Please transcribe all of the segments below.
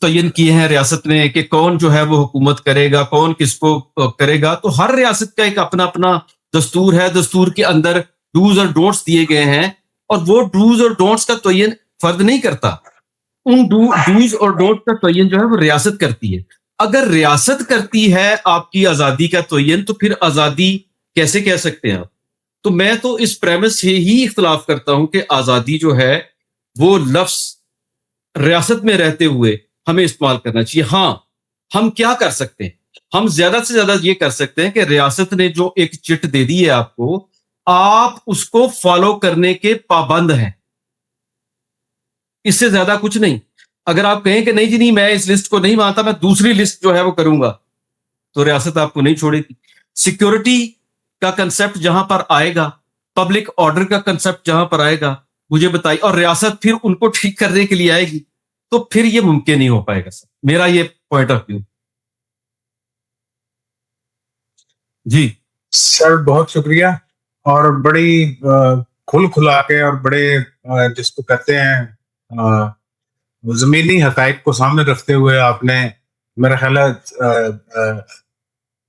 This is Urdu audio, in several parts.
تعین کیے ہیں ریاست نے کہ کون جو ہے وہ حکومت کرے گا, کون کس کو کرے گا, تو ہر ریاست کا ایک اپنا اپنا دستور ہے. دستور کے اندر ڈوز اور ڈونٹس دیے گئے ہیں, اور وہ ڈوز اور ڈونٹس کا تعین فرد نہیں کرتا. ان ڈوز اور ڈونٹ کا تعین جو ہے وہ ریاست کرتی ہے. اگر ریاست کرتی ہے آپ کی آزادی کا تعین, تو پھر آزادی کیسے کہہ سکتے ہیں آپ؟ تو میں تو اس پریمس سے ہی اختلاف کرتا ہوں کہ آزادی جو ہے وہ لفظ ریاست میں رہتے ہوئے ہمیں استعمال کرنا چاہیے. ہاں, ہم کیا کر سکتے ہیں؟ ہم زیادہ سے زیادہ یہ کر سکتے ہیں کہ ریاست نے جو ایک چٹ دے دی ہے آپ کو, آپ اس کو فالو کرنے کے پابند ہیں. اس سے زیادہ کچھ نہیں. اگر آپ کہیں کہ نہیں جی نہیں, میں اس لسٹ کو نہیں مانتا, میں دوسری لسٹ جو ہے وہ کروں گا, تو ریاست آپ کو نہیں چھوڑے گی. سیکورٹی کا کنسپٹ جہاں پر آئے گا, پبلک آرڈر کا کنسپٹ جہاں پر آئے گا, مجھے بتائیے, اور ریاست پھر ان کو ٹھیک کرنے کے لیے آئے گی, تو پھر یہ ممکن نہیں ہو پائے گا. سر میرا یہ پوائنٹ آف ویو. جی سر بہت شکریہ. اور بڑی کھل کھلا کے اور بڑے جس کو کہتے ہیں زمینی حقائق کو سامنے رکھتے ہوئے آپ نے میرا خیال ہے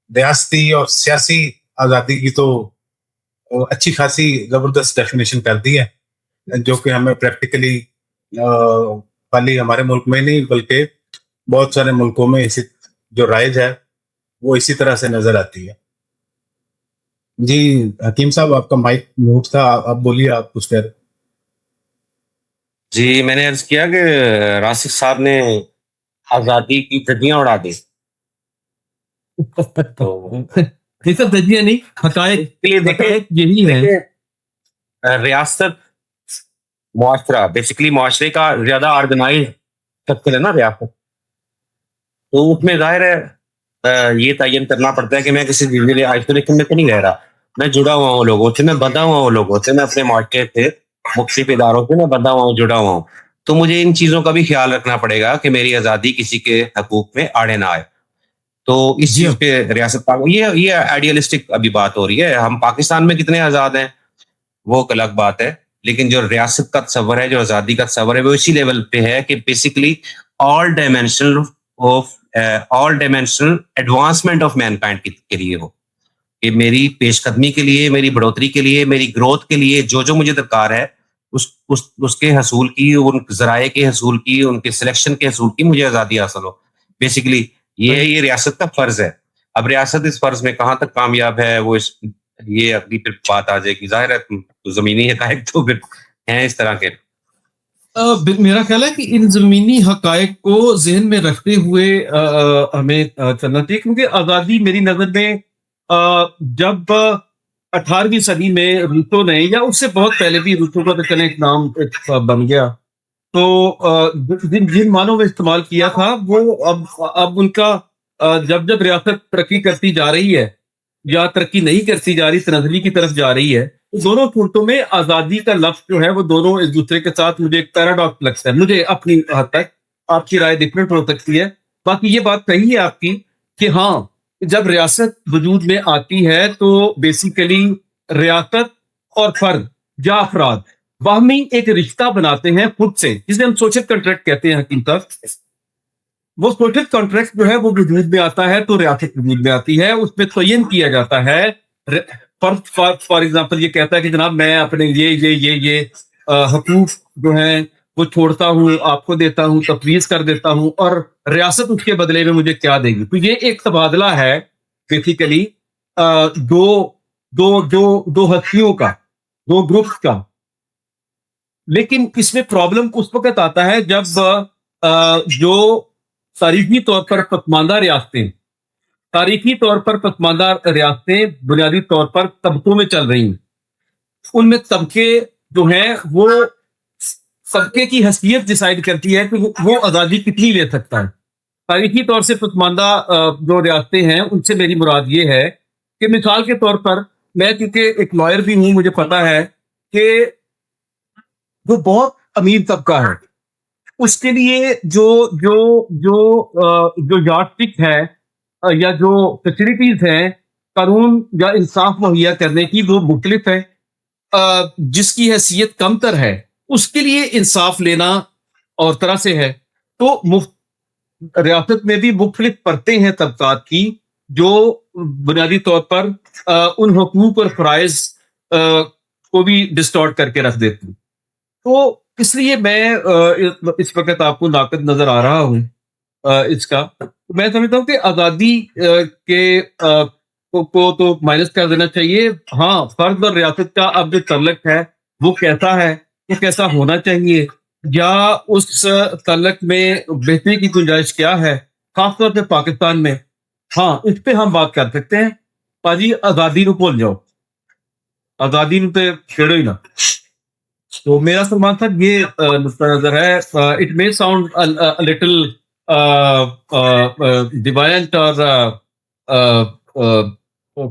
ریاستی اور سیاسی آزادی کی تو اچھی خاصی زبردست ڈیفینیشن کر دی ہے, جو کہ ہمیں پریکٹیکلی خالی ہمارے ملک میں نہیں بلکہ بہت سارے ملکوں میں اسی جو رائج ہے وہ اسی طرح سے نظر آتی ہے. جی حکیم صاحب, آپ کا مائک میوٹ تھا, آپ بولیے, آپ کچھ کہہ رہے. جی میں نے عرض کیا کہ راسک صاحب نے آزادی کی دھجیاں اڑا دی. دجیاں نہیں, حقائق یہی ہے. ریاست معاشرہ بیسیکلی معاشرے کا زیادہ آرگنائز سیکٹر ہے نا ریاست, تو اس میں ظاہر ہے یہ تعین کرنا پڑتا ہے کہ میں کسی آئسولیشن میں تو نہیں رہ رہا, میں جڑا ہوا ہوں لوگوں سے, میں بندھا ہوا ہوں لوگوں سے, میں اپنے معاشرے سے مختلف اداروں سے میں بندھا ہوا ہوں, جڑا ہوا ہوں. تو مجھے ان چیزوں کا بھی خیال رکھنا پڑے گا کہ میری آزادی کسی کے حقوق میں آڑے نہ آئے. تو اس چیز پہ ریاست یہ آئیڈیلسٹک ابھی بات ہو رہی ہے. ہم پاکستان میں کتنے آزاد ہیں وہ ایک الگ بات ہے, لیکن جو ریاست کا تصور ہے, جو آزادی کا تصور ہے, وہ اسی لیول پہ ہے کہ basically all dimensional advancement of mankind کے لیے ہو, کہ میری پیش قدمی کے لیے, میری بڑھوتری کے لیے, میری گروتھ کے لیے جو مجھے درکار ہے اس کے حصول کی, ان ذرائع کے حصول کی, ان کے سلیکشن کے حصول کی مجھے آزادی حاصل ہو. بیسیکلی یہ ریاست کا فرض ہے. اب ریاست اس فرض میں کہاں تک کامیاب ہے وہ یہ اگلی پھر بات آ جائے گی. ظاہر ہے زمینی حقائق تو پھر ہیں اس طرح کے. میرا خیال ہے کہ ان زمینی حقائق کو ذہن میں رکھتے ہوئے ہمیں چلنا چاہیے, کیونکہ آزادی میری نظر میں جب 18ویں صدی میں روسو نے, یا اس سے بہت پہلے بھی روسو کا تو چلے ایک نام بن گیا, تو جن معنوں میں استعمال کیا تھا وہ اب ان کا جب ریاست ترقی کرتی جا رہی ہے یا ترقی نہیں کرتی جا رہی, تنزلی کی طرف جا رہی ہے, دونوں صورتوں میں آزادی کا لفظ جو ہے وہ دونوں ایک دوسرے کے ساتھ مجھے ایک پیراڈاکس لگتا ہے. مجھے اپنی حد تک, آپ کی رائے ڈفرینٹ ہو سکتی ہے. باقی یہ بات صحیح ہے آپ کی کہ ہاں, جب ریاست وجود میں آتی ہے تو بیسیکلی ریاست اور فرد یا افراد باہمی ایک رشتہ بناتے ہیں خود سے, جسے ہم سوشل کانٹریکٹ کہتے ہیں. حکیم صاحب, وہ سوشل کانٹریکٹ جو ہے وہ وجود میں آتا ہے تو ریاست وجود میں آتی ہے. اس میں تعین کیا جاتا ہے, فار ایگزامپل یہ کہتا ہے کہ جناب میں اپنے یہ حقوق جو ہیں وہ چھوڑتا ہوں, آپ کو دیتا ہوں, تفویض کر دیتا ہوں, اور ریاست اس کے بدلے میں مجھے کیا دے گی. تو یہ ایک تبادلہ ہے بیسیکلی دو ہستیوں کا, دو گروپس کا. لیکن اس میں پرابلم اس وقت آتا ہے جب جو تاریخی طور پر پسماندہ ریاستیں بنیادی طور پر طبقوں میں چل رہی ہیں, ان میں طبقے جو ہیں وہ طبقے کی حیثیت ڈیسائیڈ کرتی ہے کہ وہ آزادی کتنی لے سکتا ہے. تاریخی طور سے پسماندہ جو ریاستیں ہیں ان سے میری مراد یہ ہے کہ مثال کے طور پر, میں کیونکہ ایک لائر بھی ہوں, مجھے پتا ہے کہ وہ بہت امیر طبقہ ہے, اس کے لیے جو یارڈسٹک ہے یا جو فیسلٹیز ہیں قانون یا انصاف مہیا کرنے کی, وہ مختلف ہے. جس کی حیثیت کم تر ہے اس کے لیے انصاف لینا اور طرح سے ہے. تو ریاست میں بھی مختلف پرتیں ہیں طبقات کی جو بنیادی طور پر ان حقوق اور فرائض کو بھی ڈسٹارٹ کر کے رکھ دیتی ہیں. تو اس لیے میں اس وقت آپ کو ناقد نظر آ رہا ہوں اس کا. میں سمجھتا ہوں کہ آزادی کے کو تو مائنس کر دینا چاہیے. ہاں، فرد اور ریاست کا اب جو تعلق ہے وہ کیسا ہے، وہ کیسا ہونا چاہیے، یا اس تعلق میں بہتری کی گنجائش کیا ہے، خاص طور پہ پاکستان میں. ہاں، اس پہ ہم بات کر سکتے ہیں. پاجی آزادی نو بھول جاؤ، آزادی نو تے چھیڑو ہی نہ. تو میرا سلمان صاحب یہ نقطہ نظر ہے. It may sound little deviant اور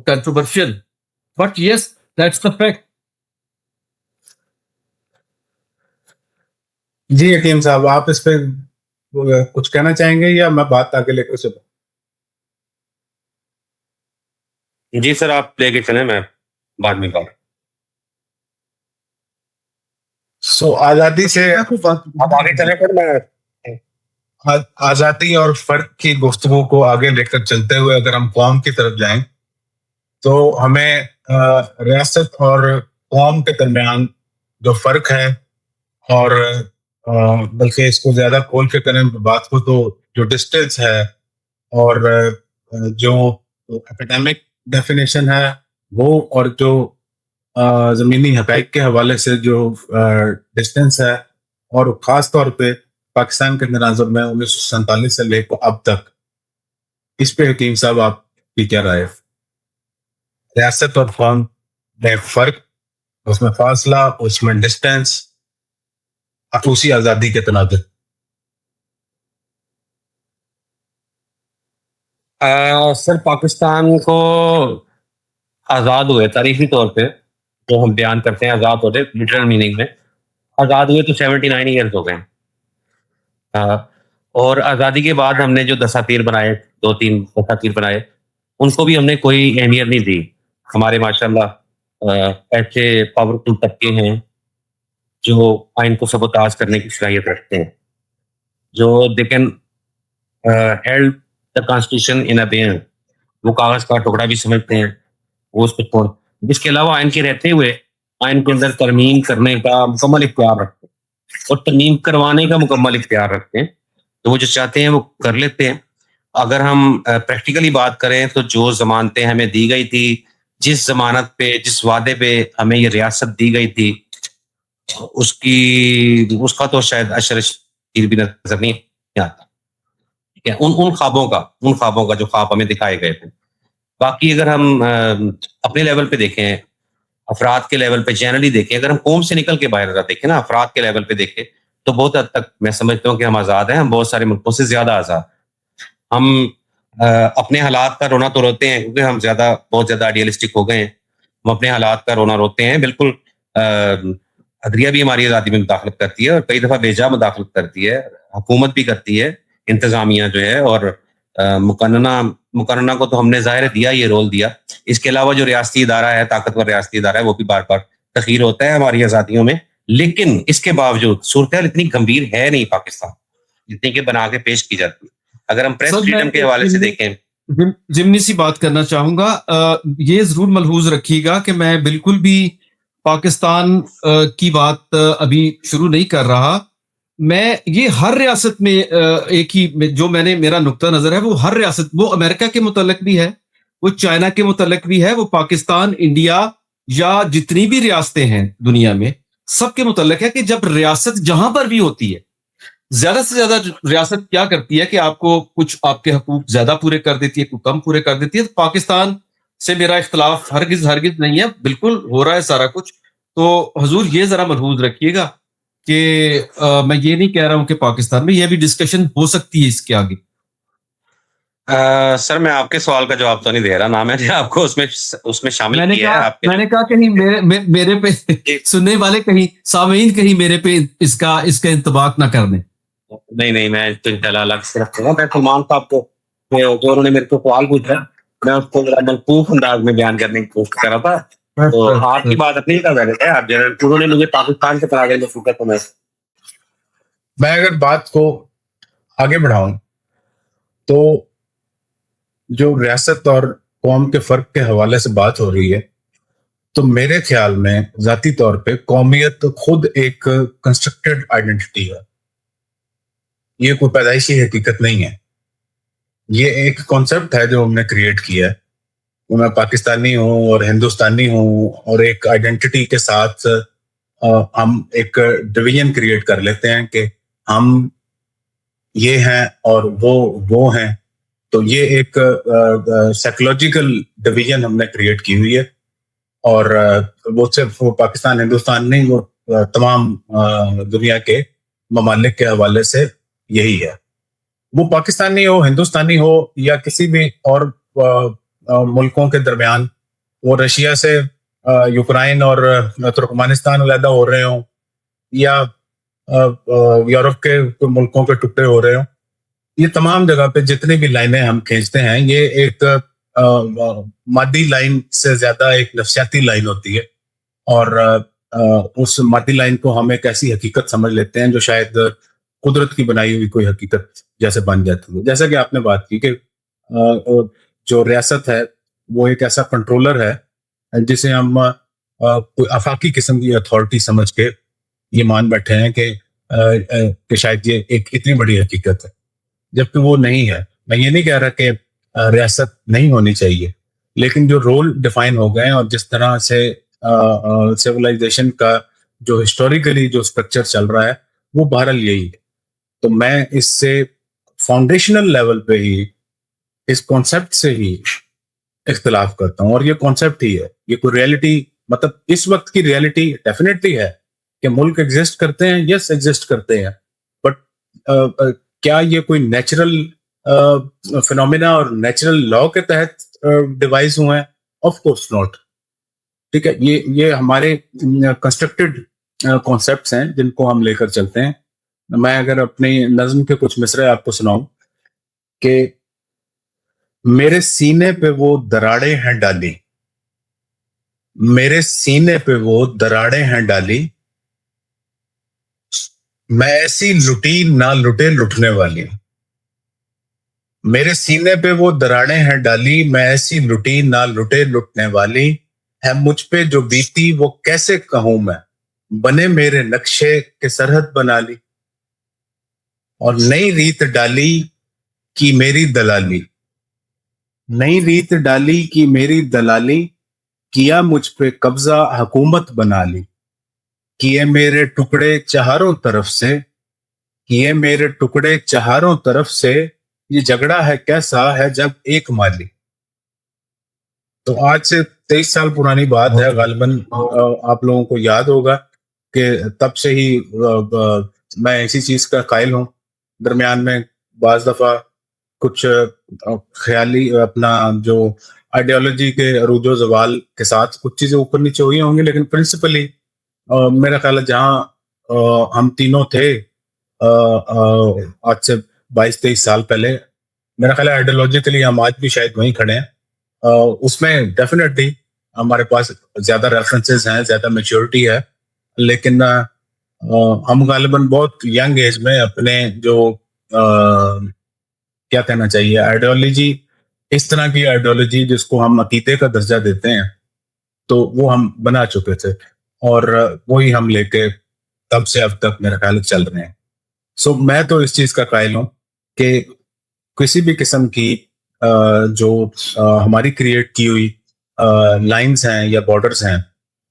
controversial, but yes that's the fact. جی حکیم صاحب، آپ اس پہ کچھ کہنا چاہیں گے یا میں بات آگے لے کے چلوں؟ جی سر، آپ لے کے چلیں، میں بعد میں بات. سو آزادی سے آپ آگے چلیں پھر میں. آزادی اور فرق کی گفتگو کو آگے لے کر چلتے ہوئے اگر ہم قوم کی طرف جائیں تو ہمیں ریاست اور قوم کے درمیان جو فرق ہے، اور بلکہ اس کو زیادہ کھول کے کریں بات کو، تو جو ڈسٹینس ہے اور جو اکیڈیمک ڈیفینیشن ہے وہ، اور جو زمینی حقائق کے حوالے سے جو ڈسٹینس ہے، اور خاص طور پہ پاکستان کے تناظر میں 1947 سے لے کر اب تک، اس پہ حکیم صاحب آپ کی کیا رائے ہے؟ ریاست اور قوم میں فرق، اس میں فاصلہ، اس میں ڈسٹینس، خصوصی آزادی کے تناظر. سر، پاکستان کو آزاد ہوئے تاریخی طور پہ جو ہم بیان کرتے ہیں آزاد ہوتے لٹرل میننگ میں، آزاد ہوئے تو 79 ایئرز ہو گئے. اور آزادی کے بعد ہم نے جو دساتیر بنائے، 2-3 دساتیر بنائے، ان کو بھی ہم نے کوئی اہمیت نہیں دی. ہمارے ماشاءاللہ ایسے پاورفل طبقے ہیں جو آئین کو سبوتاژ کرنے کی صلاحیت رکھتے ہیں، جو they can held the constitution in abeyance, وہ کاغذ کا ٹکڑا بھی سمجھتے ہیں وہ اس کو. اس کے علاوہ آئین کے رہتے ہوئے آئین کے اندر ترمیم کرنے کا مکمل اختیار رکھتے ہیں اور ترمیم کروانے کا مکمل اختیار رکھتے ہیں. تو وہ جو چاہتے ہیں وہ کر لیتے ہیں. اگر ہم پریکٹیکلی بات کریں تو جو ضمانتیں ہمیں دی گئی تھی، جس ضمانت پہ، جس وعدے پہ ہمیں یہ ریاست دی گئی تھی، اس کا تو شاید اشرش بھی نظر نہیں آتا. ٹھیک ہے، ان خوابوں کا جو خواب ہمیں دکھائے گئے تھے. باقی اگر ہم اپنے لیول پہ دیکھیں، افراد کے لیول پہ جنرلی دیکھیں، اگر ہم قوم سے نکل کے باہر دیکھیں نا، افراد کے لیول پہ دیکھیں، تو بہت حد تک میں سمجھتا ہوں کہ ہم آزاد ہیں. ہم بہت سارے ملکوں سے زیادہ آزاد. ہم اپنے حالات کا رونا تو روتے ہیں کیونکہ ہم بہت زیادہ آئیڈیلسٹک ہو گئے ہیں. ہم اپنے حالات کا رونا روتے ہیں. بالکل عدلیہ بھی ہماری آزادی میں مداخلت کرتی ہے، اور کئی دفعہ بے جا مداخلت کرتی ہے. حکومت بھی کرتی ہے، انتظامیہ جو ہے، اور مقننہ کو تو ہم نے ظاہر دیا، یہ رول دیا. اس کے علاوہ جو ریاستی ادارہ ہے، طاقتور ریاستی ادارہ ہے، وہ بھی بار بار تخیر ہوتا ہے ہماری آزادیوں میں. لیکن اس کے باوجود صورتحال اتنی گمبھیر ہے نہیں پاکستان جتنی کہ بنا کے پیش کی جاتی ہے. اگر ہم پریس فریڈم کے حوالے سے دیکھیں، ضمنی سی بات کرنا چاہوں گا. یہ ضرور ملحوظ رکھیے گا کہ میں بالکل بھی پاکستان کی بات ابھی شروع نہیں کر رہا. میں یہ ہر ریاست میں ایک ہی جو میرا نقطہ نظر ہے، وہ ہر ریاست، وہ امریکہ کے متعلق بھی ہے، وہ چائنا کے متعلق بھی ہے، وہ پاکستان، انڈیا یا جتنی بھی ریاستیں ہیں دنیا میں، سب کے متعلق ہے کہ جب ریاست جہاں پر بھی ہوتی ہے، زیادہ سے زیادہ ریاست کیا کرتی ہے کہ آپ کو کچھ آپ کے حقوق زیادہ پورے کر دیتی ہے، کچھ کم پورے کر دیتی ہے. تو پاکستان سے میرا اختلاف ہرگز نہیں ہے، بالکل ہو رہا ہے سارا کچھ. تو حضور یہ ذرا ملحوظ رکھیے گا کہ میں یہ نہیں کہہ رہا ہوں کہ پاکستان میں یہ بھی ڈسکشن ہو سکتی ہے اس کے آگے. سر، میں آپ کے سوال کا جواب تو نہیں دے رہا نا، میں نے آپ کو اس میں شامل کیا ہے. میں نے کہا کہیں میرے پہ سننے والے، کہیں سامعین کہیں میرے پہ اس کا انطباق نہ کر دیں. نہیں، میں تو انشاءاللہ الگ سے رکھوں گا. میں سلمان صاحب کو جو انہوں نے میرے کو سوال پوچھا، میں اس کو منفوخ انداز میں بیان کرنے کی کوشش کر رہا تھا. تو آپ کی بات اپنی کر رہے تھے، آپ انہوں نے مجھے پاکستان کے تناظر میں فوکس ہونا. میں اگر بات کو آگے بڑھاؤں تو جو ریاست اور قوم کے فرق کے حوالے سے بات ہو رہی ہے، تو میرے خیال میں ذاتی طور پہ قومیت خود ایک کنسٹرکٹڈ آئیڈینٹی ہے، یہ کوئی پیدائشی حقیقت نہیں ہے، یہ ایک کانسیپٹ ہے جو ہم نے کریٹ کیا ہے. میں پاکستانی ہوں اور ہندوستانی ہوں، اور ایک آئیڈینٹی کے ساتھ ہم ایک ڈویژن کریٹ کر لیتے ہیں کہ ہم یہ ہیں اور وہ ہیں. تو یہ ایک سائیکولوجیکل ڈویژن ہم نے کریٹ کی ہوئی ہے، اور وہ صرف وہ پاکستان ہندوستان نہیں، وہ تمام دنیا کے ممالک کے حوالے سے یہی ہے. وہ پاکستانی ہو، ہندوستانی ہو، یا کسی بھی اور ملکوں کے درمیان، وہ رشیا سے یوکرائن اور ترکمانستان علیحدہ ہو رہے ہوں، یا یورپ کے ملکوں کے ٹکڑے ہو رہے ہوں، یہ تمام جگہ پہ جتنی بھی لائنیں ہم کھینچتے ہیں، یہ ایک مادی لائن سے زیادہ ایک نفسیاتی لائن ہوتی ہے، اور اس مادی لائن کو ہم ایک ایسی حقیقت سمجھ لیتے ہیں جو شاید قدرت کی بنائی ہوئی کوئی حقیقت جیسے بن جاتی ہے. جیسا کہ آپ نے بات کی کہ جو ریاست ہے وہ ایک ایسا کنٹرولر ہے جسے ہم کوئی آفاقی قسم کی اتھارٹی سمجھ کے یہ مان بیٹھے ہیں کہ شاید یہ ایک اتنی بڑی حقیقت ہے، جبکہ وہ نہیں ہے. میں یہ نہیں کہہ رہا کہ ریاست نہیں ہونی چاہیے، لیکن جو رول ڈیفائن ہو گئے ہیں اور جس طرح سے سیولائزیشن کا جو ہسٹوریکلی جو اسٹرکچر چل رہا ہے، وہ بہرحال یہی ہے. تو میں اس سے فاؤنڈیشنل لیول پہ ہی اس کانسیپٹ سے ہی اختلاف کرتا ہوں، اور یہ کانسیپٹ ہی ہے، یہ کوئی ریئلٹی، مطلب اس وقت کی ریئلٹی ڈیفینیٹلی ہے کہ ملک ایگزسٹ کرتے ہیں، یس ایگزسٹ کرتے ہیں، بٹ کیا یہ کوئی نیچرل فینومینا اور نیچرل لا کے تحت ڈیوائز ہوئے ہیں؟ Of course not. ٹھیک ہے، یہ ہمارے کنسٹرکٹڈ کانسیپٹس ہیں جن کو ہم لے کر چلتے ہیں. میں اگر اپنی نظم کے کچھ مصرے آپ کو سناؤں کہ میرے سینے پہ وہ دراڑیں ہیں ڈالی، میرے سینے پہ وہ دراڑیں ہیں ڈالی، میں ایسی لٹی نہ لٹے لٹنے والی. میرے سینے پہ وہ دراڑیں ہیں ڈالی، میں ایسی لٹی نہ لٹے لٹنے والی، ہے مجھ پہ جو بیتی وہ کیسے کہوں میں، بنے میرے نقشے کے سرحد بنا لی، اور نئی ریت ڈالی کی میری دلالی، نئی ریت ڈالی کی میری دلالی، کیا مجھ پہ قبضہ حکومت بنا لی، کیے میرے ٹکڑے چہاروں طرف سے، کیے میرے ٹکڑے چہاروں طرف سے، یہ جھگڑا ہے کیسا ہے جب ایک مالی. تو آج سے 23 سال پرانی بات ہے، غالباً آپ لوگوں کو یاد ہوگا کہ تب سے ہی میں اسی چیز کا قائل ہوں. درمیان میں بعض دفعہ کچھ خیالی اپنا جو آئیڈیالوجی کے عروج و زوال کے ساتھ کچھ چیزیں اوپر نیچے ہوئی ہوں گی، لیکن پرنسپلی میرا خیال ہے جہاں ہم تینوں تھے آج سے 22-23 سال پہلے، میرا خیال ہے آئیڈیالوجیکلی ہم آج بھی شاید وہیں کھڑے ہیں. اس میں ڈیفینیٹلی ہمارے پاس زیادہ ریفرنسز ہیں، زیادہ میچورٹی ہے، لیکن ہم غالباً بہت ینگ ایج میں اپنے جو کیا کہنا چاہیے آئیڈیالوجی، اس طرح کی آئیڈیالوجی جس کو ہم عقیدے کا درجہ دیتے ہیں، تو وہ ہم بنا چکے تھے، اور وہی ہم لے کے تب سے اب تک میرا خیال چل رہے ہیں. سو میں تو اس چیز کا قائل ہوں کہ کسی بھی قسم کی جو ہماری کریٹ کی ہوئی لائنز ہیں یا بارڈرز ہیں،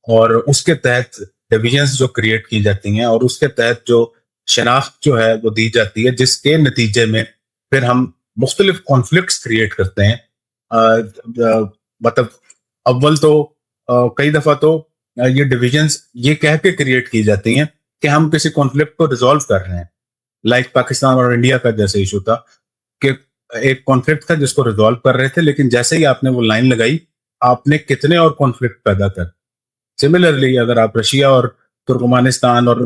اور اس کے تحت ڈویژنز جو کریٹ کی جاتی ہیں، اور اس کے تحت جو شناخت جو ہے وہ دی جاتی ہے، جس کے نتیجے میں پھر ہم مختلف کانفلکٹس کریٹ کرتے ہیں. مطلب اول تو کئی دفعہ تو یہ ڈویژنز یہ کہہ کے کریٹ کی جاتی ہیں کہ ہم کسی کانفلکٹ کو ریزالو کر رہے ہیں، لائک پاکستان اور انڈیا کا جیسے ایشو تھا کہ ایک کانفلکٹ تھا جس کو ریزالو کر رہے تھے، لیکن جیسے ہی آپ نے وہ لائن لگائی، آپ نے کتنے اور کانفلکٹ پیدا کر. سملرلی اگر آپ رشیا اور ترکمانستان اور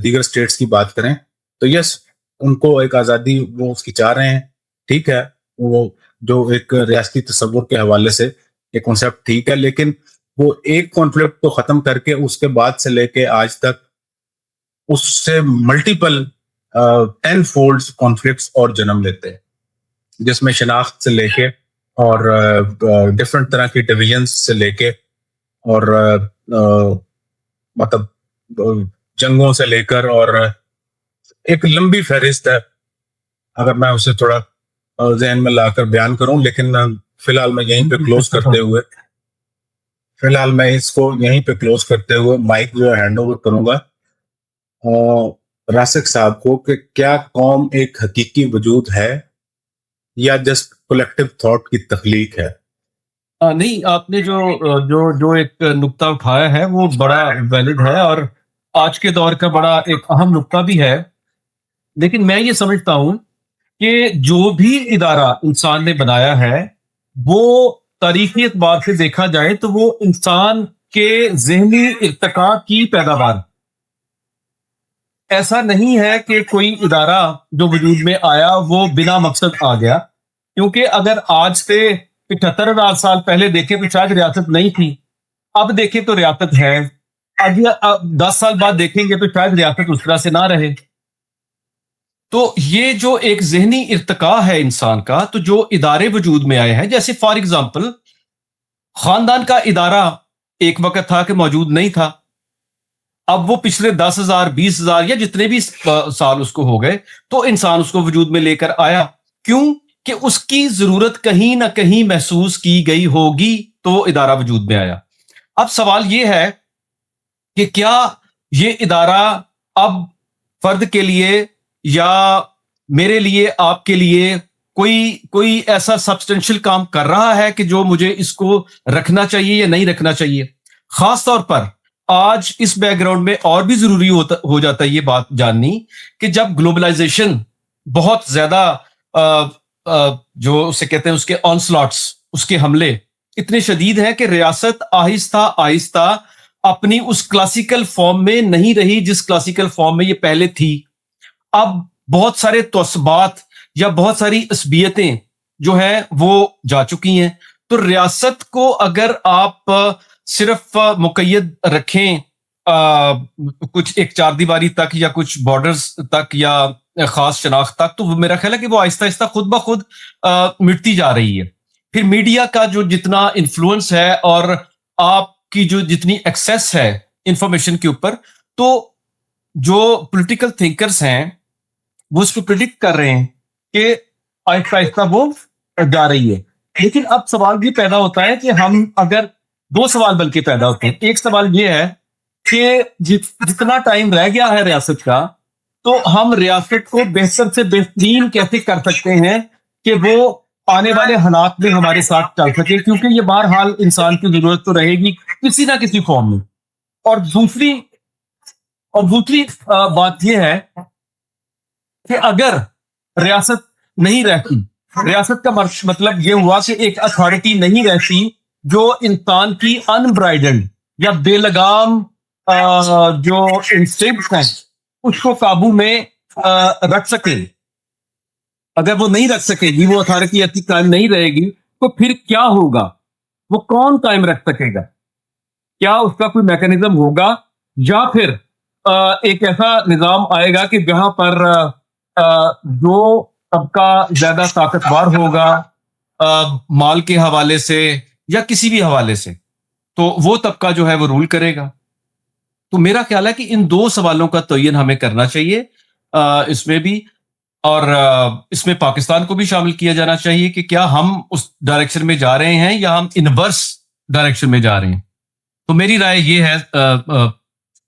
دیگر اسٹیٹس کی بات کریں تو یس، ان کو ایک آزادی وہ اس کی چاہ رہے ہیں، ٹھیک ہے، وہ جو ایک ریاستی تصور کے حوالے سے ایک کانسیپٹ ٹھیک ہے، لیکن وہ ایک کانفلکٹ کو ختم کر کے اس کے بعد سے لے کے آج تک اس سے ملٹیپل 10 فولڈز کانفلکٹس اور جنم لیتے ہیں, جس میں شناخت سے لے کے اور ڈفرینٹ طرح کی ڈویژنس سے لے کے اور مطلب جنگوں سے لے کر, اور ایک لمبی فہرست ہے اگر میں اسے تھوڑا ذہن میں لا کر بیان کروں. لیکن فی الحال میں یہیں پہ کلوز کرتے ہوئے مائک جو ہے ہینڈ اوور کروں گا راسک صاحب کو, کہ کیا قوم ایک حقیقی وجود ہے یا جسٹ کولیکٹیو تھاٹ کی تخلیق ہے؟ نہیں, آپ نے جو ایک نقطہ اٹھایا ہے وہ بڑا ویلڈ ہے اور آج کے دور کا بڑا ایک اہم نقطہ بھی ہے. لیکن میں یہ سمجھتا ہوں کہ جو بھی ادارہ انسان نے بنایا ہے وہ تاریخی اعتبار سے دیکھا جائے تو وہ انسان کے ذہنی ارتقاء کی پیداوار. ایسا نہیں ہے کہ کوئی ادارہ جو وجود میں آیا وہ بنا مقصد آ گیا, کیونکہ اگر آج سے 75,000 سال پہلے دیکھیں تو شاید ریاست نہیں تھی, اب دیکھیں تو ریاست ہے, اگلے 10 سال بعد دیکھیں گے تو شاید ریاست اس طرح سے نہ رہے. تو یہ جو ایک ذہنی ارتقاء ہے انسان کا, تو جو ادارے وجود میں آئے ہیں, جیسے فار ایگزامپل خاندان کا ادارہ ایک وقت تھا کہ موجود نہیں تھا, اب وہ پچھلے 10,000 20,000 یا جتنے بھی سال اس کو ہو گئے تو انسان اس کو وجود میں لے کر آیا. کیوں کہ اس کی ضرورت کہیں نہ کہیں محسوس کی گئی ہوگی تو وہ ادارہ وجود میں آیا. اب سوال یہ ہے کہ کیا یہ ادارہ اب فرد کے لیے یا میرے لیے, آپ کے لیے کوئی ایسا سبسٹینشیل کام کر رہا ہے کہ جو مجھے اس کو رکھنا چاہیے یا نہیں رکھنا چاہیے. خاص طور پر آج اس بیک گراؤنڈ میں اور بھی ضروری ہو جاتا ہے یہ بات جاننی کہ جب گلوبلائزیشن بہت زیادہ جو اسے کہتے ہیں اس کے آنسلاٹس, اس کے حملے اتنے شدید ہیں کہ ریاست آہستہ آہستہ اپنی اس کلاسیکل فارم میں نہیں رہی جس کلاسیکل فارم میں یہ پہلے تھی. اب بہت سارے توسبات یا بہت ساری عصبیتیں جو ہیں وہ جا چکی ہیں. تو ریاست کو اگر آپ صرف مقید رکھیں کچھ ایک چار دیواری تک یا کچھ بارڈرز تک یا خاص شناخت تک, تو میرا خیال ہے کہ وہ آہستہ آہستہ خود بخود مٹتی جا رہی ہے. پھر میڈیا کا جو جتنا انفلوئنس ہے اور آپ کی جو جتنی ایکسیس ہے انفارمیشن کے اوپر, تو جو پولیٹیکل تھنکرز ہیں وہ اس کو پریڈکٹ کر رہے ہیں کہ آہستہ آہستہ وہ جا رہی ہے. لیکن اب سوال یہ پیدا ہوتا ہے کہ ہم اگر دو سوال بلکہ پیدا ہوتے ہیں. ایک سوال یہ ہے کہ جتنا ٹائم رہ گیا ہے ریاست کا, تو ہم ریاست کو بہتر سے بہترین کیسے کر سکتے ہیں کہ وہ آنے والے حالات میں ہمارے ساتھ چل سکے, کیونکہ یہ بہرحال انسان کی ضرورت تو رہے گی کسی نہ کسی فارم میں. اور دوسری بات یہ ہے کہ اگر ریاست نہیں رہتی, ریاست کا مطلب یہ ہوا کہ ایک اتھارٹی نہیں رہتی جو انسان کی انبرائڈلڈ یا بے لگام جو انسٹنکٹس ہیں اس کو قابو میں رکھ سکے. اگر وہ نہیں رکھ سکے گی, وہ اتھارٹی ایسی قائم نہیں رہے گی, تو پھر کیا ہوگا؟ وہ کون قائم رکھ سکے گا؟ کیا اس کا کوئی میکانزم ہوگا, یا پھر ایک ایسا نظام آئے گا کہ جہاں پر جو طبقہ زیادہ طاقتور ہوگا مال کے حوالے سے یا کسی بھی حوالے سے, تو وہ طبقہ جو ہے وہ رول کرے گا. تو میرا خیال ہے کہ ان دو سوالوں کا تعین ہمیں کرنا چاہیے اس میں بھی, اور اس میں پاکستان کو بھی شامل کیا جانا چاہیے کہ کیا ہم اس ڈائریکشن میں جا رہے ہیں یا ہم انورس ڈائریکشن میں جا رہے ہیں. تو میری رائے یہ ہے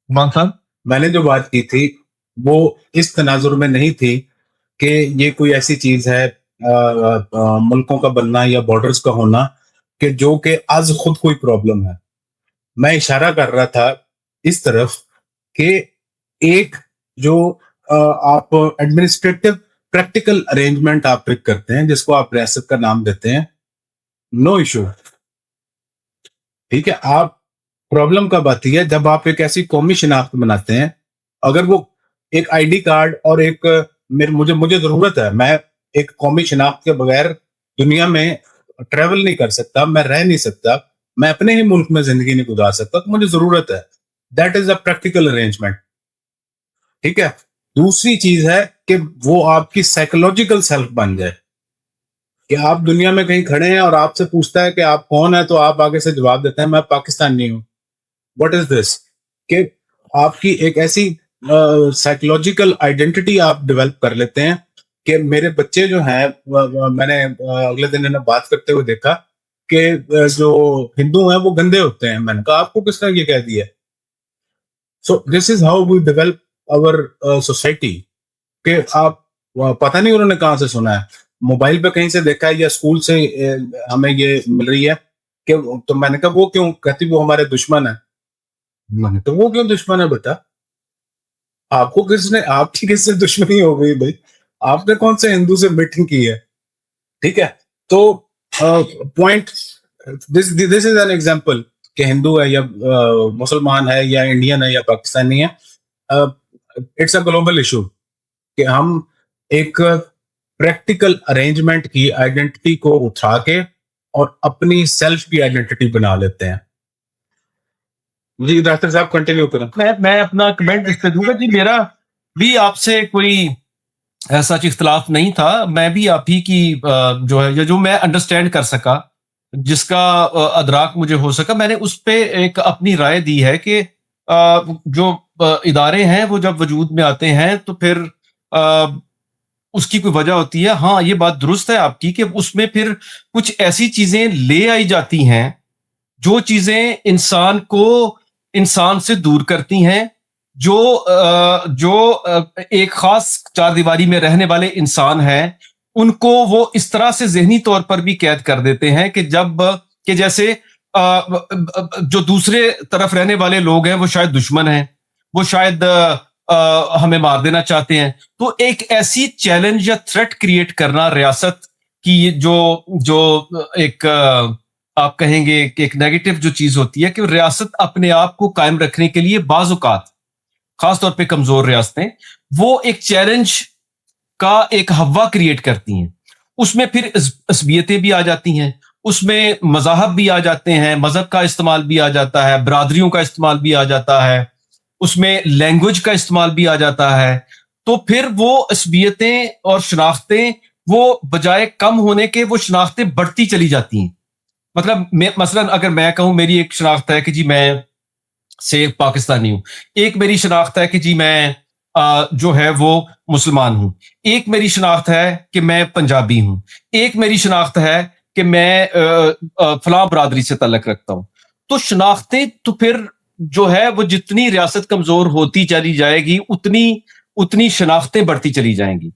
مان صاحب, میں نے جو بات کی تھی وہ اس تناظر میں نہیں تھی کہ یہ کوئی ایسی چیز ہے ملکوں کا بننا یا بارڈرز کا ہونا کہ جو کہ از خود کوئی پرابلم ہے. میں اشارہ کر رہا تھا اس طرف کہ ایک جو آپ ایڈمنسٹریٹو پریکٹیکل ارینجمنٹ آپ پک کرتے ہیں جس کو آپ ریاست کا نام دیتے ہیں, نو ایشو, ٹھیک ہے. آپ پرابلم کب آتی ہے جب آپ ایک ایسی قومی شناخت بناتے ہیں, اگر وہ ایک آئی ڈی کارڈ اور ایک مجھے ضرورت ہے, میں ایک قومی شناخت کے بغیر دنیا میں ٹریول نہیں کر سکتا, میں رہ نہیں سکتا, میں اپنے ہی ملک میں زندگی نہیں گزار سکتا, تو مجھے ضرورت ہے. That is a practical arrangement, ٹھیک ہے. دوسری چیز ہے کہ وہ آپ کی سائیکولوجیکل سیلف بن جائے، کہ آپ دنیا میں کہیں کھڑے ہیں اور آپ سے پوچھتا ہے کہ آپ کون ہیں، تو آپ آگے سے جواب دیتے ہیں میں پاکستانی ہوں. واٹ از دس؟ کہ آپ کی ایک ایسی سائیکولوجیکل آئیڈینٹی آپ ڈیولپ کر لیتے ہیں کہ میرے بچے جو ہیں، میں نے اگلے دن انہیں بات کرتے ہوئے دیکھا کہ جو ہندو ہیں وہ گندے ہوتے ہیں. میں نے کہا آپ کو کس نے یہ کہہ دیا؟ سو this is how we develop اور سوسائٹی. کہ آپ پتہ نہیں انہوں نے کہاں سے سنا ہے، موبائل پہ کہیں سے دیکھا ہے یا اسکول سے ہمیں یہ مل رہی ہے کہ تو میں نے کہا وہ کیوں؟ کہتی وہ ہمارے دشمن ہے. میں نے کہا وہ کیوں دشمن ہے بیٹا؟ آپ کو کس نے، آپ کی کس سے دشمنی ہو گئی بھائی؟ آپ نے کون سے ہندو سے میٹنگ کی ہے؟ ٹھیک ہے. تو point this is an example کہ ہندو ہے یا مسلمان ہے یا انڈین ہے یا پاکستانی ہے، اٹس اے گلوبل ایشو کہ ہم ایک پریکٹیکل ارینجمنٹ کی آئیڈینٹی کو اٹھا کے اور اپنی سیلف کی آئیڈینٹی بنا لیتے ہیں. جی ڈاکٹر صاحب کنٹینیو کریں. میں اپنا کمنٹ اس پہ دوں گا. جی میرا بھی آپ سے کوئی ایسا اختلاف نہیں تھا. میں بھی آپ ہی کی جو ہے جو میں انڈرسٹینڈ کر سکا، جس کا ادراک مجھے ہو سکا، میں نے اس پہ ایک اپنی رائے دی ہے کہ جو ادارے ہیں وہ جب وجود میں آتے ہیں تو پھر اس کی کوئی وجہ ہوتی ہے. ہاں یہ بات درست ہے آپ کی کہ اس میں پھر کچھ ایسی چیزیں لے آئی جاتی ہیں جو چیزیں انسان کو انسان سے دور کرتی ہیں، جو ایک خاص چار دیواری میں رہنے والے انسان ہیں ان کو وہ اس طرح سے ذہنی طور پر بھی قید کر دیتے ہیں کہ جیسے جو دوسرے طرف رہنے والے لوگ ہیں وہ شاید دشمن ہیں، وہ شاید ہمیں مار دینا چاہتے ہیں. تو ایک ایسی چیلنج یا تھریٹ کریٹ کرنا ریاست کی جو ایک آپ کہیں گے کہ ایک نیگیٹو جو چیز ہوتی ہے کہ ریاست اپنے آپ کو قائم رکھنے کے لیے بعض اوقات، خاص طور پہ کمزور ریاستیں، وہ ایک چیلنج کا ایک ہوا کریٹ کرتی ہیں. اس میں پھر عصبیتیں بھی آ جاتی ہیں، اس میں مذاہب بھی آ جاتے ہیں، مذہب کا استعمال بھی آ جاتا ہے، برادریوں کا استعمال بھی آ جاتا ہے، اس میں لینگویج کا استعمال بھی آ جاتا ہے. تو پھر وہ عصبیتیں اور شناختیں وہ بجائے کم ہونے کے وہ شناختیں بڑھتی چلی جاتی ہیں. مطلب مثلا اگر میں کہوں میری ایک شناخت ہے کہ جی میں سے پاکستانی ہوں، ایک میری شناخت ہے کہ جی میں جو ہے وہ مسلمان ہوں، ایک میری شناخت ہے کہ میں پنجابی ہوں، ایک میری شناخت ہے کہ میں فلاں برادری سے تعلق رکھتا ہوں. تو شناختیں تو پھر جو ہے وہ جتنی ریاست کمزور ہوتی چلی جائے گی اتنی شناختیں بڑھتی چلی جائیں گی،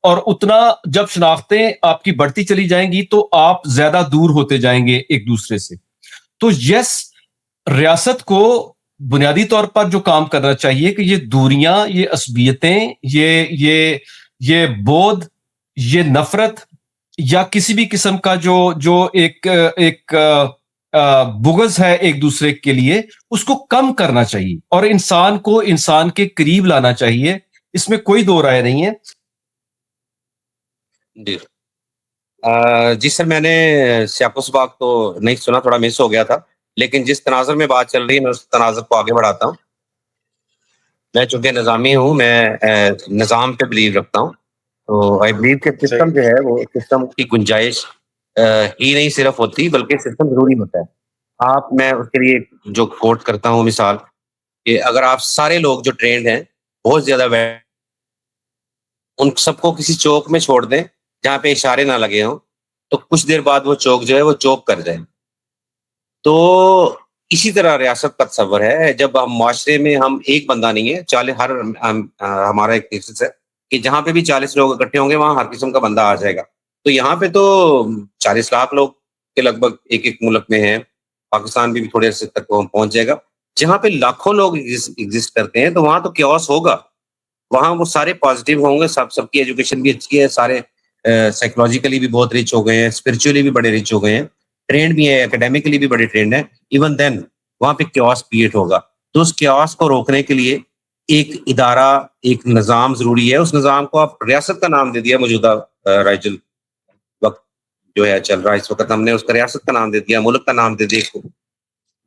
اور اتنا جب شناختیں آپ کی بڑھتی چلی جائیں گی تو آپ زیادہ دور ہوتے جائیں گے ایک دوسرے سے. تو یس، ریاست کو بنیادی طور پر جو کام کرنا چاہیے کہ یہ دوریاں، یہ عصبیتیں، یہ بودھ، یہ نفرت یا کسی بھی قسم کا جو ایک بغض ہے ایک دوسرے کے لیے، اس کو کم کرنا چاہیے اور انسان کو انسان کے قریب لانا چاہیے. اس میں کوئی دو رائے نہیں ہے. جی جی سر، میں نے سیاق و سباق تو نہیں سنا، تھوڑا مس ہو گیا تھا، لیکن جس تناظر میں بات چل رہی ہے میں اس تناظر کو آگے بڑھاتا ہوں. میں چونکہ نظامی ہوں، میں نظام پہ بلیو رکھتا ہوں. تو آئی بلیو کہ سسٹم جو ہے وہ سسٹم کی گنجائش ہی نہیں صرف ہوتی بلکہ سسٹم ضروری ہوتا ہے. میں اس کے لیے جو کوٹ کرتا ہوں مثال کہ اگر آپ سارے لوگ جو ٹرینڈ ہیں بہت زیادہ ان سب کو کسی چوک میں چھوڑ دیں جہاں پہ اشارے نہ لگے ہوں، تو کچھ دیر بعد وہ چوک جو ہے وہ چوک کر جائے. تو اسی طرح ریاست کا تصور ہے. جب ہم معاشرے میں ہم ایک بندہ نہیں ہے، ہمارا ایک تھیسس ہے کہ جہاں پہ بھی 40 لوگ اکٹھے ہوں گے وہاں ہر قسم کا بندہ آ جائے گا. تو یہاں پہ تو 40 لاکھ لوگ کے لگ بھگ ایک ملک میں ہیں، پاکستان بھی تھوڑے سے تک پہنچ جائے گا. جہاں پہ لاکھوں لوگ ایگزسٹ کرتے ہیں تو وہاں تو کیوس ہوگا. وہاں وہ سارے پازیٹیو ہوں گے، سب کی ایجوکیشن بھی اچھی ہے، سارے سائیکولوجیکلی بھی بہت ریچ ہو گئے ہیں، اسپرچولی بھی بڑے ریچ ہو گئے ہیں، ٹرینڈ بھی ہے، اکیڈیمکلی بھی بڑے ٹرینڈ ہیں. ایون دین وہاں پہ کیوس کریٹ ہوگا. تو اس کیوس کو روکنے کے لیے ایک ادارہ، ایک نظام ضروری ہے. اس نظام کو آپ ریاست کا نام دے دیا. موجودہ رائجل وقت جو ہے چل رہا ہے اس وقت، ہم نے اس کا ریاست کا نام دے دیا، ملک کا نام دے دیا.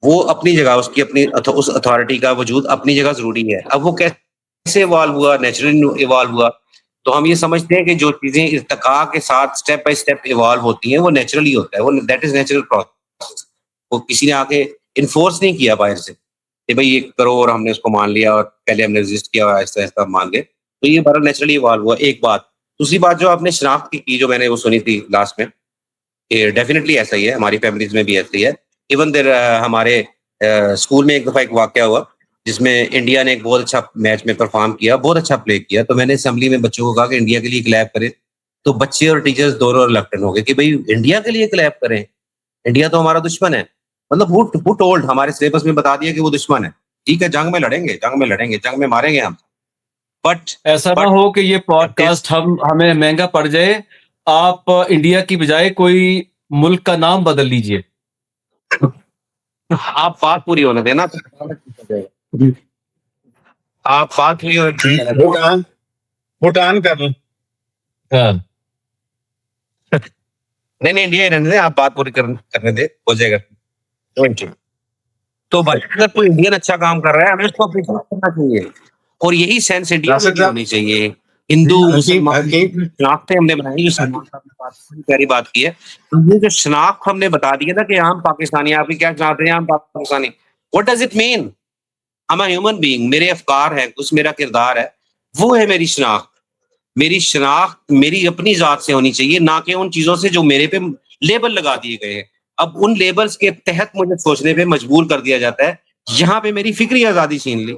وہ اپنی جگہ، اس کی اپنی اس اتھارٹی کا وجود اپنی جگہ ضروری ہے. اب وہ کیسے سے ایوالو ہوا, نیچرلی ایوالو ہوا. تو ہم یہ سمجھتے ہیں کہ جو چیزیں ارتقاء کے ساتھ اسٹیپ بائی اسٹیپ ایوالو ہوتی ہیں وہ نیچرلی ہوتا ہے, وہ دیٹ از نیچرل پروسیس. وہ کسی نے آ کے انفورس نہیں کیا باہر سے کہ بھائی یہ کرو اور ہم نے اس کو مان لیا اور پہلے ہم نے رجسٹ کیا اور آہستہ آہستہ مان گئے. تو یہ بڑا نیچرلی ایوالو ہوا. ایک بات. دوسری بات جو آپ نے شناخت کی جو میں نے وہ سنی تھی لاسٹ میں, کہ ڈیفینیٹلی ایسا ہی ہے, ہماری فیملیز میں بھی ایسا ہی ہے. ایون دیر ہمارے اسکول میں ایک دفعہ ایک واقعہ ہوا جس میں انڈیا نے ایک بہت اچھا میچ میں پرفارم کیا, بہت اچھا پلے کیا. تو میں نے اسمبلی میں بچوں کو کہا کہ انڈیا کے لیے کلیپ کریں. تو بچے اور ٹیچرز دونوں ریلکٹنٹ ہو گئے کہ بھائی انڈیا کے لیے کلیپ کریں, انڈیا تو ہمارا دشمن ہے. مطلب who told, ہمارے سلیبس میں بتا دیا کہ وہ دشمن ہے. ٹھیک ہے, جنگ میں لڑیں گے, جنگ میں لڑیں گے, جنگ میں ماریں گے ہم, بٹ ایسا نہ ہو کہ یہ پوڈ کاسٹ ہمیں مہنگا پڑ جائے. آپ انڈیا کی بجائے کوئی ملک کا نام بدل لیجئے. آپ بات پوری ہونے دینا, آپ بات پوری ہونے بھوٹان کر لیں. نہیں انڈیا ہی رہنے دیں, آپ بات پوری کرنے دیں, ہو جائے گا. تو بھائی اگر کوئی انڈین اچھا کام کر رہا ہے ہمیں اس کو اپریشیٹ کرنا چاہیے, اور یہی سینس انڈیا میں بھی ہونی چاہیے. ہندو مسلمان شناختیں ہم نے بنائی, جو سلمان صاحب نے بات پیاری بات کی ہے. تو یہ جو شناخت ہم نے بتا دی ہے نا کہ ہم پاکستانی, آپ بھی کیا چاہتے ہیں ہم Pakistani, what does it mean? ہم ہیومن بینگ, میرے افکار ہیں, کچھ میرا کردار ہے, وہ ہے میری شناخت. میری شناخت میری اپنی ذات سے ہونی چاہیے, نہ کہ ان چیزوں سے جو میرے پہ لیبل لگا دیے گئے ہیں. اب ان لیبلز کے تحت مجھے سوچنے پہ مجبور کر دیا جاتا ہے. یہاں پہ میری فکری آزادی چھین لی,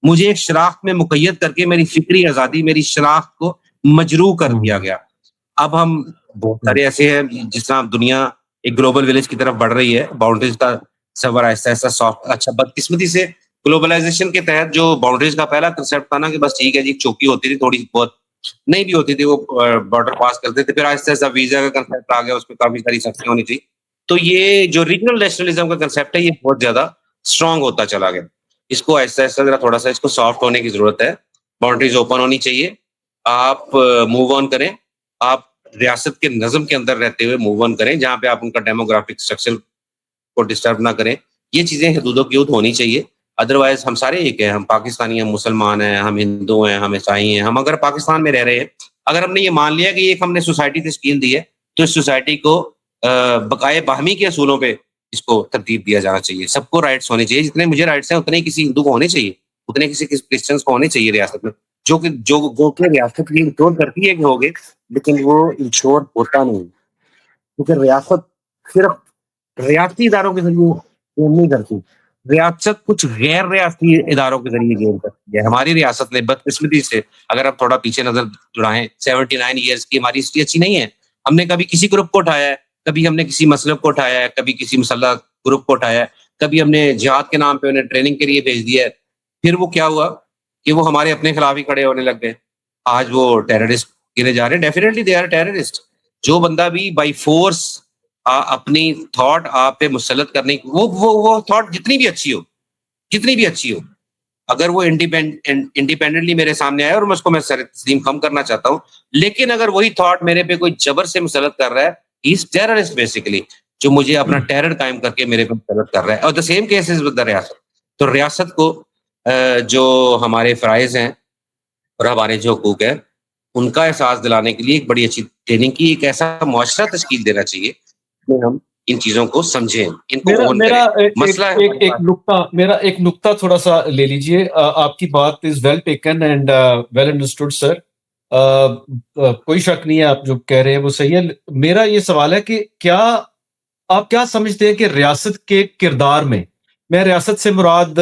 مجھے ایک شناخت میں مقید کر کے میری فکری آزادی, میری شناخت کو مجروح کر دیا گیا. اب ہم بہت سارے ایسے ہیں, جس طرح دنیا ایک گلوبل ولیج کی طرف بڑھ رہی ہے, باؤنڈریز کا سفر آہستہ آہستہ سافٹ. اچھا بدقسمتی سے گلوبلائزیشن کے تحت جو باؤنڈریز کا پہلا کنسیپٹ تھا نا کہ بس ٹھیک ہے جی, چوکی ہوتی تھی تھوڑی بہت, نہیں بھی ہوتی تھی, وہ بارڈر پاس کرتے تھے. پھر آہستہ آہستہ ویزا کا کنسیپٹ آ گیا, اس میں کافی ساری سختیاں ہونی تھی. تو یہ جو ریجنل نیشنلزم کا کنسیپٹ ہے یہ بہت زیادہ اسٹرانگ ہوتا چلا گیا. اس کو آہستہ آہستہ ذرا تھوڑا سا اس کو سافٹ ہونے کی ضرورت ہے. باؤنڈریز اوپن ہونی چاہیے, آپ موو آن کریں, آپ ریاست کے نظم کے اندر رہتے ہوئے موو آن کریں, جہاں پہ آپ ان کا ڈیموگرافک اسٹرکچر کو ڈسٹرب نہ کریں. یہ چیزیں حدود و قیود ہونی چاہیے. ادروائز ہم سارے ایک ہیں, ہم پاکستانی ہیں, مسلمان ہیں, ہم ہندو ہیں, ہم عیسائی ہیں. ہم اگر پاکستان میں رہ رہے ہیں, اگر ہم نے یہ مان لیا کہ ایک ہم نے سوسائٹی تشکیل دی ہے, تو اس سوسائٹی کو بقائے باہمی کے اصولوں پہ اس کو ترتیب دیا جانا چاہیے. سب کو رائٹس ہونے چاہیے, جتنے مجھے رائٹس ہیں اتنے کسی ہندو کو ہونے چاہیے, اتنے کسی کرسچنس کو ہونے چاہیے ریاست میں. جو کہ ریاست یہ انشور کرتی ہے کہ ہوگے, لیکن وہ انشور ہوتا نہیں, کیونکہ ریاست صرف ریاستی اداروں کے ذریعے گیم نہیں کرتی, ریاست کچھ غیر ریاستی اداروں کے ذریعے گیم کرتی ہے. ہماری ریاست نے بدقسمتی سے, اگر آپ تھوڑا پیچھے نظر دوڑائیں, 79 ایئرس کی ہماری ہسٹری اچھی نہیں ہے. ہم نے کبھی کسی گروپ کو اٹھایا ہے, کبھی ہم نے کسی مسلک کو اٹھایا ہے, کبھی کسی مسلح گروپ کو اٹھایا ہے, کبھی ہم نے جہاد کے نام پہ انہیں ٹریننگ کے لیے بھیج دیا ہے. پھر وہ کیا ہوا کہ وہ ہمارے اپنے خلاف ہی کھڑے ہونے لگ گئے. آج وہ ٹیررسٹ گنے جا رہے ہیں. Definitely they are terrorist. جو بندہ بھی بائی فورس اپنی تھاٹ آپ پہ مسلط کرنے کی, وہ تھاٹ جتنی بھی اچھی ہو, اگر وہ انڈیپینڈنٹلی میرے سامنے آئے, اور میں اس کو سر تسلیم کم کرنا چاہتا ہوں, لیکن اگر وہی تھاٹ میرے پہ کوئی جبر سے مسلط کر رہا ہے, ہی از ٹیررسٹ بیسیکلی, جو مجھے اپنا ٹیرر قائم کر کے میرے پہ مسلط کر رہا ہے. اور the same cases with the ریاست. تو ریاست کو جو ہمارے فرائض ہیں اور ہمارے جو حقوق ہیں, ان کا احساس دلانے کے لیے ایک بڑی اچھی ٹریننگ کی, ایک ایسا معاشرہ تشکیل دینا چاہیے کہ ہم ان چیزوں کو سمجھیں, ان کو اون کریں. مسئلہ میرا ایک نقطہ تھوڑا سا لے لیجئے. آپ کی بات is well taken and well understood sir. کوئی شک نہیں ہے, آپ جو کہہ رہے ہیں وہ صحیح ہے. میرا یہ سوال ہے کہ آپ کیا سمجھتے ہیں کہ ریاست کے کردار میں ریاست سے مراد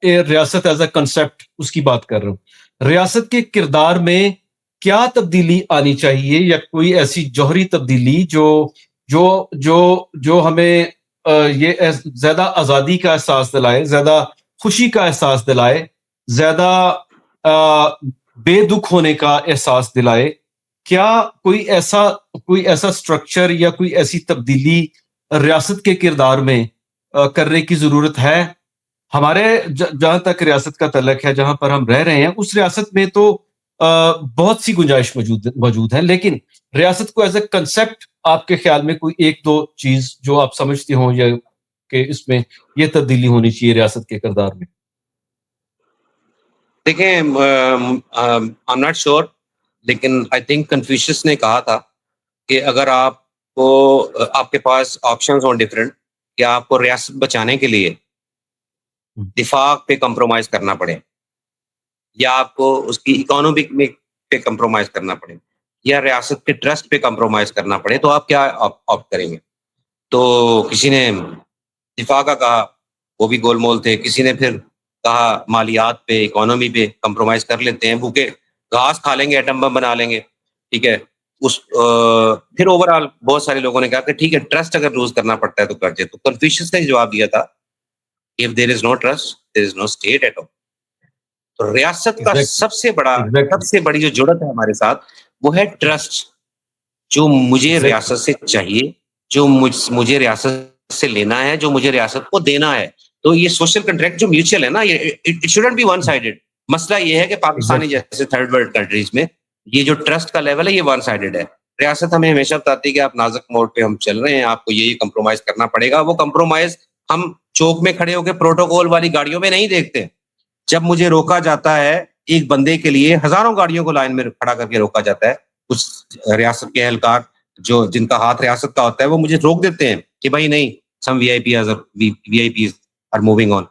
ریاست ایز اے کنسیپٹ اس کی بات کر رہا ہوں, ریاست کے کردار میں کیا تبدیلی آنی چاہیے, یا کوئی ایسی جوہری تبدیلی جو ہمیں یہ زیادہ آزادی کا احساس دلائے, زیادہ خوشی کا احساس دلائے, زیادہ بے دکھ ہونے کا احساس دلائے؟ کیا کوئی ایسا سٹرکچر یا کوئی ایسی تبدیلی ریاست کے کردار میں کرنے کی ضرورت ہے؟ ہمارے جہاں تک ریاست کا تعلق ہے, جہاں پر ہم رہ رہے ہیں, اس ریاست میں تو بہت سی گنجائش موجود ہے, لیکن ریاست کو ایز اے کنسیپٹ آپ کے خیال میں کوئی ایک دو چیز جو آپ سمجھتے ہوں یا کہ اس میں یہ تبدیلی ہونی چاہیے ریاست کے کردار میں؟ دیکھیں I'm not sure، لیکن آئی تھنک کنفیوشس نے کہا تھا کہ اگر آپ کو آپ کے پاس آپشنز ہوں ڈفرینٹ، کہ آپ کو ریاست بچانے کے لیے دفاع پہ کمپرومائز کرنا پڑے، یا آپ کو اس کی اکانومی میں پہ کمپرومائز کرنا پڑے، یا ریاست کے ٹرسٹ پہ کمپرومائز کرنا پڑے، تو آپ کیا آپٹ کریں گے؟ تو کسی نے دفاع کا کہا، وہ بھی گول مول تھے، کسی نے پھر کہا مالیات پہ، اکانومی پہ کمپرومائز کر لیتے ہیں، بھوکے گھاس کھا لیں گے، ایٹم بم بنا لیں گے، ٹھیک ہے۔ پھر اوور آل بہت سارے لوگوں نے کہا کہ ٹھیک ہے، ٹرسٹ اگر لوز کرنا پڑتا ہے تو کرجے۔ تو کنفیوشس نے جواب دیا تھا، if there is no trust there is no state at all۔ تو ریاست کا Exactly. سب سے Exactly. بڑی جو جڑت ہے ہمارے ساتھ، وہ ہے ٹرسٹ، جو مجھے Exactly. ریاست سے چاہیے، جو مجھے ریاست سے لینا ہے، جو مجھے ریاست کو دینا ہے۔ تو یہ سوشل کنٹریکٹ جو میوچل ہے نا، it shouldn't be one sided. مسئلہ یہ ہے کہ پاکستانی Exactly. جیسے تھرڈ ورلڈ کنٹریز میں یہ جو ٹرسٹ کا لیول ہے، یہ ون سائیڈڈ ہے۔ ریاست ہمیں ہمیشہ بتاتی ہے کہ آپ نازک موڈ پہ ہم چل رہے ہیں، آپ کو یہ کمپرومائز کرنا پڑے گا۔ وہ کمپرومائز ہم چوک میں کھڑے ہو کے پروٹوکول والی گاڑیوں میں نہیں دیکھتے۔ جب مجھے روکا جاتا ہے ایک بندے کے لیے، ہزاروں گاڑیوں کو لائن میں کھڑا کر کے روکا جاتا ہے، کچھ ریاست کے اہلکار جن کا ہاتھ ریاست کا ہوتا ہے، وہ مجھے روک دیتے ہیں کہ بھائی نہیں، some V I Ps are moving on.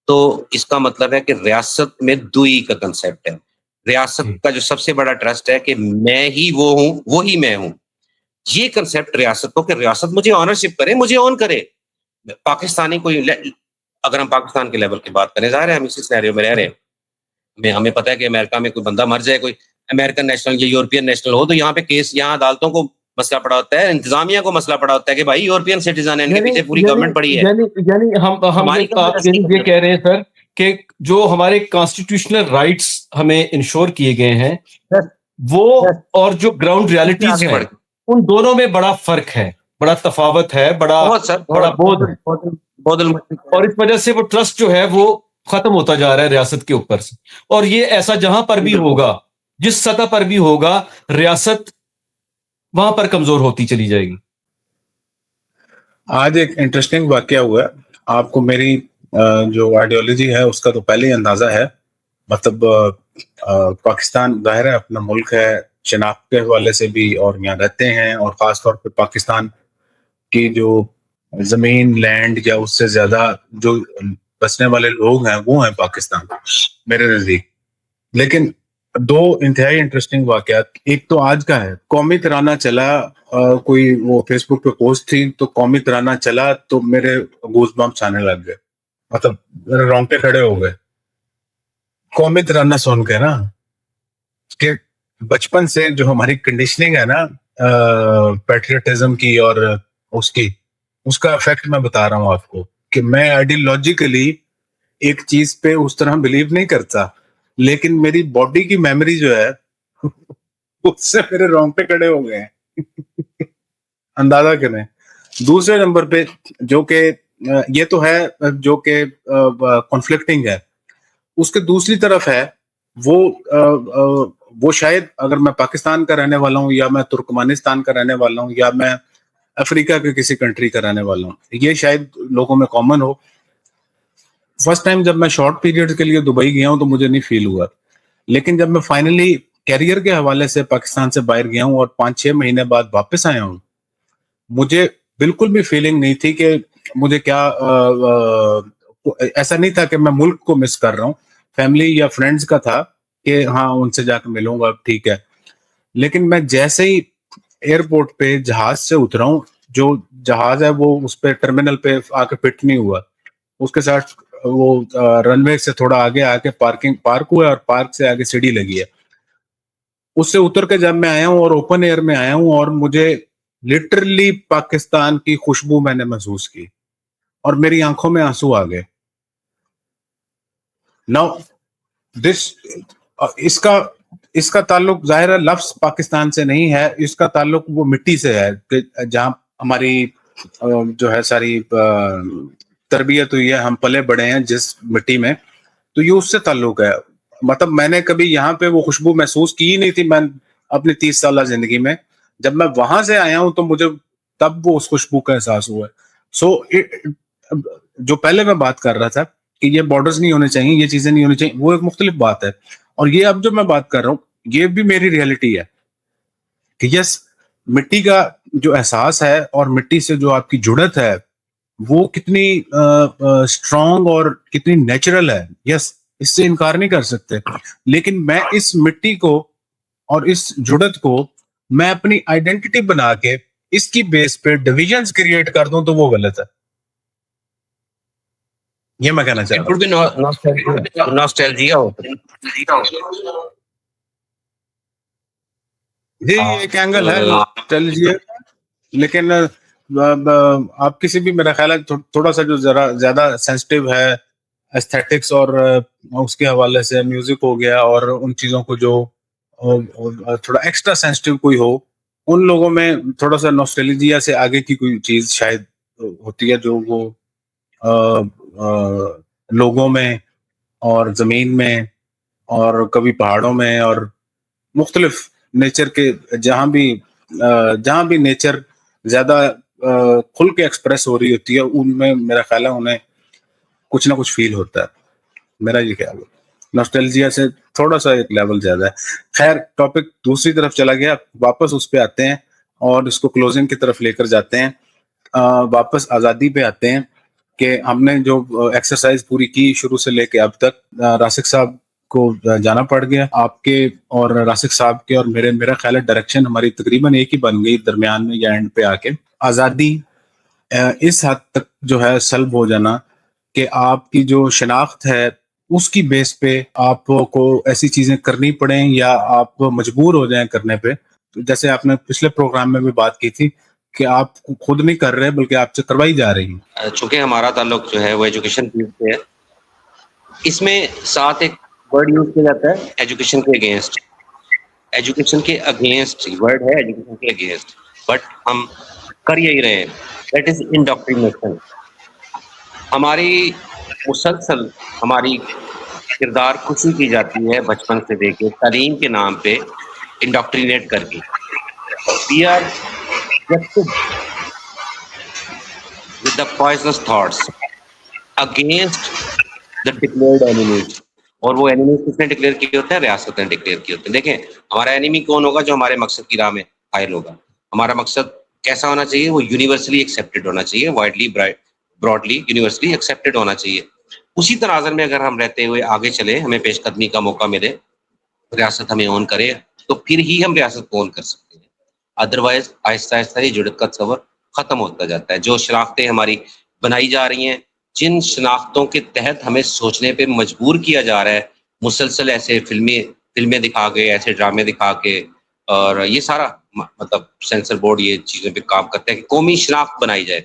تو اس کا مطلب ہے کہ ریاست میں دوئی کا کنسیپٹ ہے۔ ریاست کا جو سب سے بڑا ٹرسٹ ہے کہ میں ہی وہ ہوں، وہی میں ہوں، یہ کنسیپٹ ریاست کو، کہ ریاست مجھے آنرشپ کرے، مجھے آن کرے۔ پاکستانی کوئی، اگر ہم پاکستان کے لیول کی بات کریں، ظاہر ہے ہم اسی سینیریو میں رہ رہے ہیں، ہمیں پتہ ہے کہ امریکہ میں کوئی بندہ مر جائے، کوئی امریکن نیشنل یا یورپین نیشنل ہو، تو یہاں پہ کیس، یہاں عدالتوں کو مسئلہ پڑا ہوتا ہے، انتظامیہ کو مسئلہ پڑا ہوتا ہے کہ بھائی یورپین سٹیزن ہے، ان کے پیچھے پوری گورنمنٹ پڑی ہے۔ یعنی ہم ہماری آپ یہ کہہ رہے ہیں سر کہ جو ہمارے کانسٹیٹیوشنل رائٹس ہمیں انشور کیے گئے ہیں، وہ اور جو گراؤنڈ ریالٹیز ہیں، ان دونوں میں بڑا فرق ہے، بڑا تفاوت ہے، بڑا بہت، اور اس وجہ سے وہ ٹرسٹ جو ہے وہ ختم ہوتا جا رہا ہے ریاست کے اوپر سے۔ اور یہ ایسا جہاں پر بھی ہوگا، جس سطح پر بھی ہوگا، ریاست وہاں پر کمزور ہوتی چلی جائے گی۔ آج ایک انٹرسٹنگ واقعہ ہوا ہے۔ آپ کو میری جو آئیڈیالوجی ہے اس کا تو پہلے ہی اندازہ ہے۔ مطلب پاکستان ظاہر ہے اپنا ملک ہے، شناخت کے حوالے سے بھی، اور یہاں رہتے ہیں، اور خاص طور پہ پاکستان کی جو زمین، لینڈ، یا اس سے زیادہ جو بسنے والے لوگ ہیں وہ ہیں پاکستان میرے نزدیک۔ لیکن دو انتہائی انٹرسٹنگ واقعات، ایک تو آج کا ہے، قومی ترانہ چلا، کوئی وہ فیس بک پہ پوسٹ تھی، تو قومی ترانہ چلا تو میرے گوز بمپس آنے لگ گئے، مطلب میرے رونگٹے کھڑے ہو گئے قومی ترانہ سن کے نا، کہ بچپن سے جو ہماری کنڈیشننگ ہے نا پیٹریٹزم کی اور اس کا افیکٹ میں بتا رہا ہوں آپ کو، کہ میں آئیڈیالوجیکلی ایک چیز پہ اس طرح بلیو نہیں کرتا، لیکن میری باڈی کی میموری جو ہے اس سے میرے رونگٹے کھڑے ہو گئے ہیں اندازہ کریں۔ دوسرے نمبر پہ جو کہ یہ تو ہے جو کہ کنفلکٹنگ ہے، اس کے دوسری طرف ہے وہ شاید اگر میں پاکستان کا رہنے والا ہوں، یا میں ترکمانستان کا رہنے والا ہوں، یا میں افریقہ کے کسی کنٹری کا رہنے والا ہوں، یہ شاید لوگوں میں کامن ہو۔ فرسٹ ٹائم جب میں شارٹ پیریڈ کے لیے دبئی گیا ہوں تو مجھے نہیں فیل ہوا، لیکن جب میں فائنلی کیریئر کے حوالے سے پاکستان سے باہر گیا ہوں اور 5-6 مہینے بعد واپس آیا ہوں، مجھے بالکل بھی فیلنگ نہیں تھی کہ مجھے کیا ایسا نہیں تھا کہ میں ملک کو مس کر رہا ہوں، فیملی یا فرینڈز کا تھا کہ ہاں ان سے جا کے ملوں گا، ٹھیک ہے۔ لیکن میں جیسے ہی ایئرپورٹ پہ جہاز سے اترا ہوں، جو جہاز ہے وہ اس پہ ٹرمینل پہ آ کے فٹ نہیں ہوا، اس کے ساتھ وہ رن وے سے تھوڑا آگے آ کے پارک ہوا، اور پارک سے آگے سیڑھی لگی ہے، اس سے اتر کے جب میں آیا ہوں اور اوپن ایئر میں آیا ہوں، اور مجھے لٹرلی پاکستان کی خوشبو میں نے محسوس کی، اور میری آنکھوں میں آنسو آ گئے۔ ناؤ اس کا تعلق ظاہر ہے لفظ پاکستان سے نہیں ہے، اس کا تعلق وہ مٹی سے ہے، کہ جہاں ہماری جو ہے ساری تربیت ہوئی ہے، ہم پلے بڑے ہیں جس مٹی میں، تو یہ اس سے تعلق ہے۔ مطلب میں نے کبھی یہاں پہ وہ خوشبو محسوس کی ہی نہیں تھی میں اپنی 30 سالہ زندگی میں، جب میں وہاں سے آیا ہوں تو مجھے تب وہ اس خوشبو کا احساس ہوا ہے۔ سو جو پہلے میں بات کر رہا تھا کہ یہ بارڈرز نہیں ہونے چاہیے, یہ چیزیں نہیں ہونی چاہیے, وہ ایک مختلف بات ہے. اور یہ اب جو میں بات کر رہا ہوں یہ بھی میری ریئلٹی ہے کہ یس مٹی کا جو احساس ہے اور مٹی سے جو آپ کی جڑت ہے وہ کتنی اسٹرانگ اور کتنی نیچرل ہے, یس اس سے انکار نہیں کر سکتے. لیکن میں اس مٹی کو اور اس جڑت کو میں اپنی آئیڈینٹی بنا کے اس کی بیس پہ ڈویژنز کریٹ کر دوں تو وہ غلط ہے. یہ میں کہنا چاہ رہا ہوں. نوسٹیلجیا ہو جی ایک اینگل ہے نوسٹیلجیا, لیکن آپ کسی بھی میرا خیال ہے تھوڑا سا جو ذرا زیادہ سینسٹیو ہے ایستھیٹکس اور اس کے حوالے سے میوزک ہو گیا اور ان چیزوں کو جو تھوڑا ایکسٹرا سینسٹیو کوئی ہو, ان لوگوں میں تھوڑا سا نوسٹیلجیا سے آگے کی کوئی چیز شاید ہوتی ہے جو وہ لوگوں میں اور زمین میں اور کبھی پہاڑوں میں اور مختلف نیچر کے جہاں بھی نیچر زیادہ کھل کے ایکسپریس ہو رہی ہوتی ہے ان میں میرا خیال ہے انہیں کچھ نہ کچھ فیل ہوتا ہے. میرا یہ خیال ہے نوسٹیلجیا سے تھوڑا سا ایک لیول زیادہ ہے. خیر ٹاپک دوسری طرف چلا گیا, واپس اس پہ آتے ہیں اور اس کو کلوزنگ کی طرف لے کر جاتے ہیں. واپس آزادی پہ آتے ہیں کہ ہم نے جو ایکسرسائز پوری کی شروع سے لے کے اب تک, راسک صاحب کو جانا پڑ گیا. آپ کے اور راسک صاحب کے اور میرا خیال ہے ڈائریکشن ہماری تقریباً ایک ہی بن گئی درمیان میں یا اینڈ پہ آ کے. آزادی اس حد تک جو ہے سلب ہو جانا کہ آپ کی جو شناخت ہے اس کی بیس پہ آپ کو ایسی چیزیں کرنی پڑیں یا آپ مجبور ہو جائیں کرنے پہ, جیسے آپ نے پچھلے پروگرام میں بھی بات کی تھی کہ آپ خود نہیں کر رہے بلکہ آپ سے کروائی جا رہی ہیں. چونکہ ہمارا تعلق جو ہے وہ ایجوکیشن فیلڈ سے ہے, اس میں ساتھ ایک ورڈ یوز کیا جاتا ہے ایجوکیشن کے اگینسٹ. ایجوکیشن کے اگینسٹ ورڈ ہے, ایجوکیشن کے اگینسٹ, بٹ ہم کر یہی رہے ہیں, دیٹ از انڈاکٹرینیشن. ہماری مسلسل ہماری کردار کشی کی جاتی ہے بچپن سے دے کے تعلیم کے نام پہ انڈاکٹرینیٹ کر کے. We are with the poisonous thoughts against the declared enemies. اور وہ اینیمیز کس نے ڈکلیئر کیے ہوتے ہیں؟ ریاست نے ڈکلیئر کیے ہوتے ہیں. دیکھیں ہمارا اینیمی کون ہوگا؟ جو ہمارے مقصد کی راہ میں قائل ہوگا. ہمارا مقصد کیسا ہونا چاہیے؟ وہ یونیورسلی ایکسیپٹڈ ہونا چاہیے, وائڈلی براڈلی یونیورسلی ایکسیپٹڈ ہونا چاہیے. اسی تناظر میں اگر ہم رہتے ہوئے آگے چلے, ہمیں پیش قدمی کا موقع ملے, ریاست ہمیں اون کرے, تو پھر ہی ہم ریاست کو اون کر سکتے ہیں. ادروائز آہستہ آہستہ ہی جڑت کا تصور ختم ہوتا جاتا ہے. جو شناختیں ہماری بنائی جا رہی ہیں, جن شناختوں کے تحت ہمیں سوچنے پہ مجبور کیا جا رہا ہے, مسلسل ایسے فلمیں دکھا کے, ایسے ڈرامے دکھا کے, اور یہ سارا مطلب سینسر بورڈ یہ چیزوں پہ کام کرتا ہے کہ قومی شناخت بنائی جائے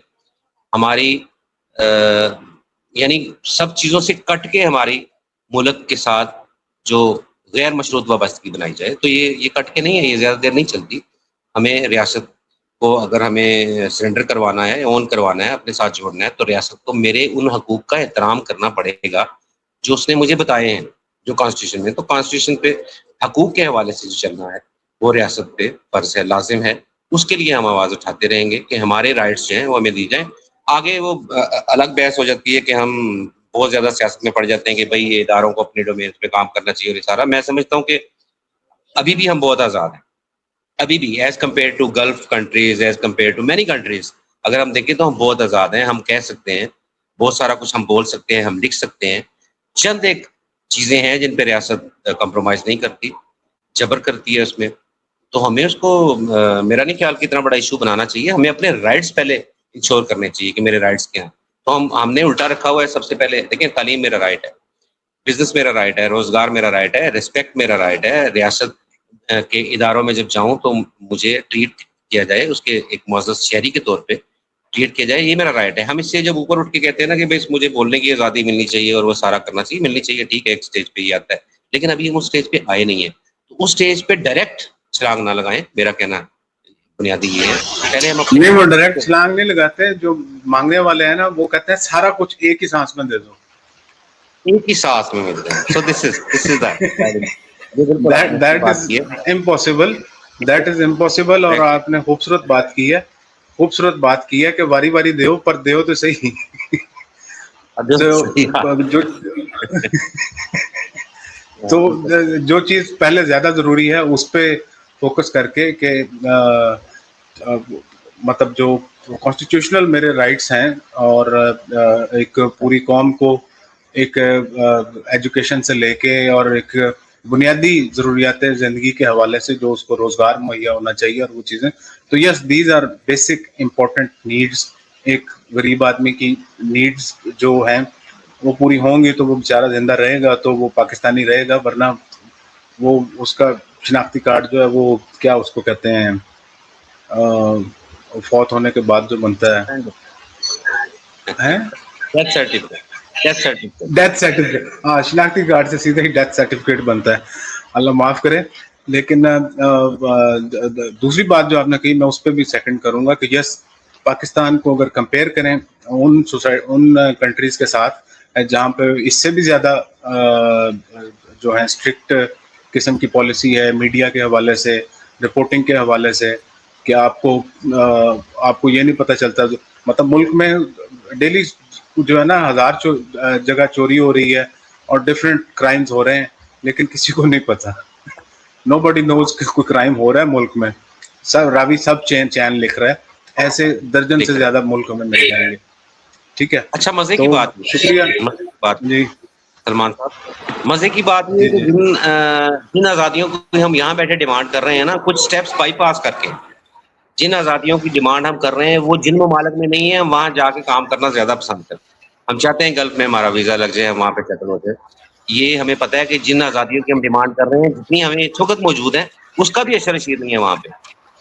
ہماری, یعنی سب چیزوں سے کٹ کے ہماری ملک کے ساتھ جو غیر مشروط وابستگی بنائی جائے. تو یہ کٹ کے نہیں ہے, یہ زیادہ دیر نہیں چلتی. ہمیں ریاست کو اگر ہمیں سرنڈر کروانا ہے, اون کروانا ہے, اپنے ساتھ جوڑنا ہے, تو ریاست کو میرے ان حقوق کا احترام کرنا پڑے گا جو اس نے مجھے بتائے ہیں جو کانسٹیٹیوشن میں. تو کانسٹیٹیوشن پہ حقوق کے حوالے سے جو چلنا ہے وہ ریاست پہ فرض ہے, لازم ہے. اس کے لیے ہم آواز اٹھاتے رہیں گے کہ ہمارے رائٹس جو ہیں وہ ہمیں دی جائیں. آگے وہ الگ بحث ہو جاتی ہے کہ ہم بہت زیادہ سیاست میں پڑ جاتے ہیں کہ بھائی یہ اداروں کو اپنے ڈومینس پہ کام کرنا چاہیے اور یہ سارا. میں سمجھتا ہوں کہ ابھی بھی ہم بہت آزاد ہیں, ابھی بھی as compare to Gulf countries, as compare to many countries. اگر ہم دیکھیں تو ہم بہت آزاد ہیں. ہم کہہ سکتے ہیں بہت سارا کچھ, ہم بول سکتے ہیں, ہم لکھ سکتے ہیں. چند ایک چیزیں ہیں جن پہ ریاست کمپرومائز نہیں کرتی, جبر کرتی ہے اس میں. تو ہمیں اس کو میرا نہیں خیال کہ اتنا بڑا ایشو بنانا چاہیے. ہمیں اپنے رائٹس پہلے انشور کرنے چاہیے کہ میرے رائٹس کیا ہیں. تو ہم نے الٹا رکھا ہوا ہے. سب سے پہلے دیکھیں, تعلیم میرا رائٹ ہے, بزنس میرا رائٹ ہے, روزگار میرا رائٹ ہے, ریسپیکٹ میرا رائٹ ہے. ریاست کے اداروں میں جب جاؤں تو مجھے ٹریٹ کیا جائے, اس کے ایک معزز شہری کے طور پہ ٹریٹ کیا جائے, یہ میرا رائٹ ہے. ہم اس سے جب اوپر اٹھ کے کہتے ہیں نا کہ بھائی مجھے بولنے کی آزادی ملنی چاہیے اور وہ سارا کرنا چاہیے, ملنی چاہیے, ٹھیک ہے, ایک سٹیج پہ یہ آتا ہے, لیکن ابھی ہم اس سٹیج پہ آئے نہیں ہیں. تو اس سٹیج پہ ڈائریکٹ چھلانگ نہ لگائیں, میرا کہنا بنیادی یہ ہے. پہلے ہم نہیں, وہ ڈائریکٹ چھلانگ نہیں لگاتے. جو مانگنے والے ہیں نا وہ کہتے ہیں سارا کچھ ایک ہی سانس میں دے دو, ایک ہی سانس میں ملتے ہیں. So this is that is impossible, that is impossible. اور آپ نے خوبصورت بات کی ہے, خوبصورت بات کی ہے کہ واری واری دیو, پر دیو تو صحیح. تو جو چیز پہلے زیادہ ضروری ہے اس پہ فوکس کر کے کہ مطلب جو کانسٹیٹیوشنل میرے رائٹس ہیں اور ایک پوری قوم کو ایک ایجوکیشن سے لے کے اور ایک بنیادی ضروریات زندگی کے حوالے سے جو اس کو روزگار مہیا ہونا چاہیے اور وہ چیزیں، تو yes these are basic important needs. ایک غریب آدمی کی نیڈس جو ہیں وہ پوری ہوں گی تو وہ بیچارہ زندہ رہے گا، تو وہ پاکستانی رہے گا، ورنہ وہ اس کا شناختی کارڈ جو ہے وہ کیا اس کو کہتے ہیں فوت ہونے کے بعد جو بنتا ہے ڈیتھ سرٹیفکیٹ. ہاں، شناختی کارڈ سے سیدھے ہی ڈیتھ سرٹیفکیٹ بنتا ہے، اللہ معاف کرے. لیکن دوسری بات جو آپ نے کہی میں اس پہ بھی سیکنڈ کروں گا کہ یس، پاکستان کو اگر کمپیئر کریں ان کنٹریز کے ساتھ جہاں پہ اس سے بھی زیادہ جو ہے اسٹرکٹ قسم کی پالیسی ہے میڈیا کے حوالے سے، رپورٹنگ کے حوالے سے، کہ آپ کو یہ نہیں پتہ چلتا، مطلب ملک میں ڈیلی جو ہے نا 1000 جگہ چوری ہو رہی ہے اور ڈفرینٹ کرائمز ہو رہے ہیں، لیکن کسی کو نہیں پتا. نو بڈی نوز کہ کوئی کرائم ہو رہا ہے ملک میں، سب راوی سب چین لکھ رہا ہے. ایسے درجن سے زیادہ ملک ہمیں مل جائیں گے. ٹھیک ہے. اچھا، مزے کی بات، شکریہ جی سلمان صاحب، مزے کی بات یہ جی کہ جن آزادیوں کو ہم یہاں بیٹھے ڈیمانڈ کر رہے ہیں نا، کچھ سٹیپس بائی پاس کر کے جن آزادیوں کی ڈیمانڈ ہم کر رہے ہیں وہ جن ممالک میں نہیں ہے، وہاں جا کے کام کرنا زیادہ پسند کرتے ہیں. ہم چاہتے ہیں گلف میں ہمارا ویزا لگ جائے، ہم وہاں پہ سیٹل ہو جائے. یہ ہمیں پتہ ہے کہ جن آزادیوں کی ہم ڈیمانڈ کر رہے ہیں، جتنی ہمیں اس وقت موجود ہیں، اس کا بھی اثر رسید نہیں ہے وہاں پہ.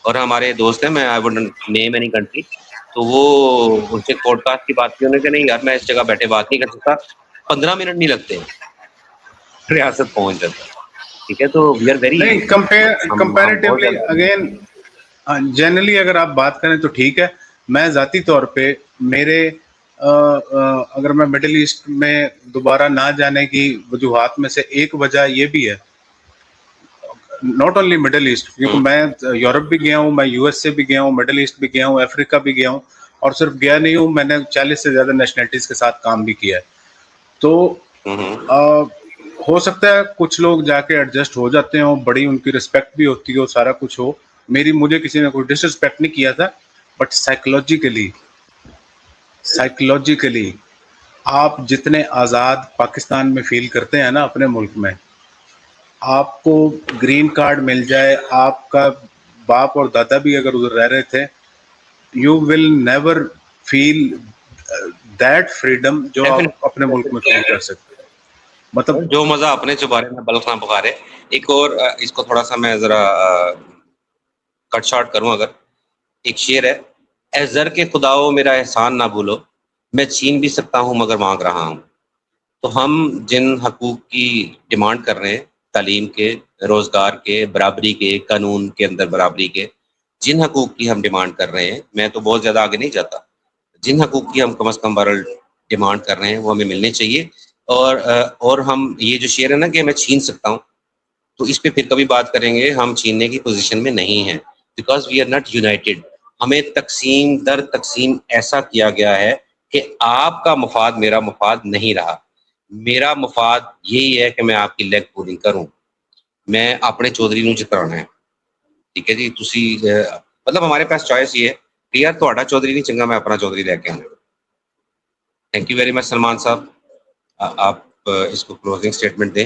اور ہمارے دوست ہیں، میں I would name any country, تو وہ ان سے پوڈ کاسٹ کی بات کی، انہوں نے کہا نہیں یار میں اس جگہ بیٹھے بات نہیں کر سکتا. 15 منٹ نہیں لگتے ریاست پہنچ جاتا. ٹھیک ہے، تو وی آر ویری نہیں کمپیریٹیولی اگین جنرلی اگر آپ بات کریں تو ٹھیک ہے. میں ذاتی طور پہ میرے اگر میں مڈل ایسٹ میں دوبارہ نہ جانے کی وجوہات میں سے ایک وجہ یہ بھی ہے، ناٹ اونلی مڈل ایسٹ، کیونکہ میں یورپ بھی گیا ہوں، میں یو ایس سے بھی گیا ہوں، مڈل ایسٹ بھی گیا ہوں، افریقہ بھی گیا ہوں، اور صرف گیا نہیں ہوں، میں نے 40 سے زیادہ نیشنلٹیز کے ساتھ کام بھی کیا ہے. تو ہو سکتا ہے کچھ لوگ جا کے ایڈجسٹ ہو جاتے ہوں، بڑی ان کی رسپیکٹ بھی ہوتی ہو، سارا کچھ ہو. مجھے کسی نے کوئی ڈس رسپیکٹ نہیں کیا تھا، بٹ سائیکولوجیکلی آپ جتنے آزاد پاکستان میں فیل کرتے ہیں نا اپنے ملک میں، آپ کو گرین کارڈ مل جائے، آپ کا باپ اور دادا بھی اگر ادھر رہ رہے تھے، you will never feel that freedom جو آپ اپنے ملک میں فیل کر سکتے. مطلب جو مزہ اپنے چبارے میں بلخ نہ پکارے. ایک اور اس کو تھوڑا سا میں ذرا کٹ شارٹ کروں، اگر ایک شعر ہے، اے زر کے خداؤ میرا احسان نہ بھولو، میں چھین بھی سکتا ہوں مگر مانگ رہا ہوں. تو ہم جن حقوق کی ڈیمانڈ کر رہے ہیں، تعلیم کے، روزگار کے، برابری کے، قانون کے اندر برابری کے، جن حقوق کی ہم ڈیمانڈ کر رہے ہیں، میں تو بہت زیادہ آگے نہیں جاتا، جن حقوق کی ہم کم از کم بہرحال ڈیمانڈ کر رہے ہیں وہ ہمیں ملنے چاہیے. اور ہم یہ جو شعر ہے نا کہ میں چھین سکتا ہوں، تو اس پہ پھر کبھی بات کریں گے. ہم چھیننے کی پوزیشن میں نہیں ہیں، because we are not united. ہمیں تقسیم در تقسیم ایسا کیا گیا ہے کہ آپ کا مفاد میرا مفاد نہیں رہا. میرا مفاد یہی ہے کہ میں آپ کی لیگ پوری کروں، میں اپنے چودھری نو جترانا ہے. ٹھیک ہے جی، تسی مطلب ہمارے پاس چوائس یہ ہے کہ یار تہاڈا چودھری نہیں چنگا، میں اپنا چودھری لے کے آؤں. Thank you very much Salman صاحب. آپ اس کو کلوزنگ سٹیٹمنٹ دیں.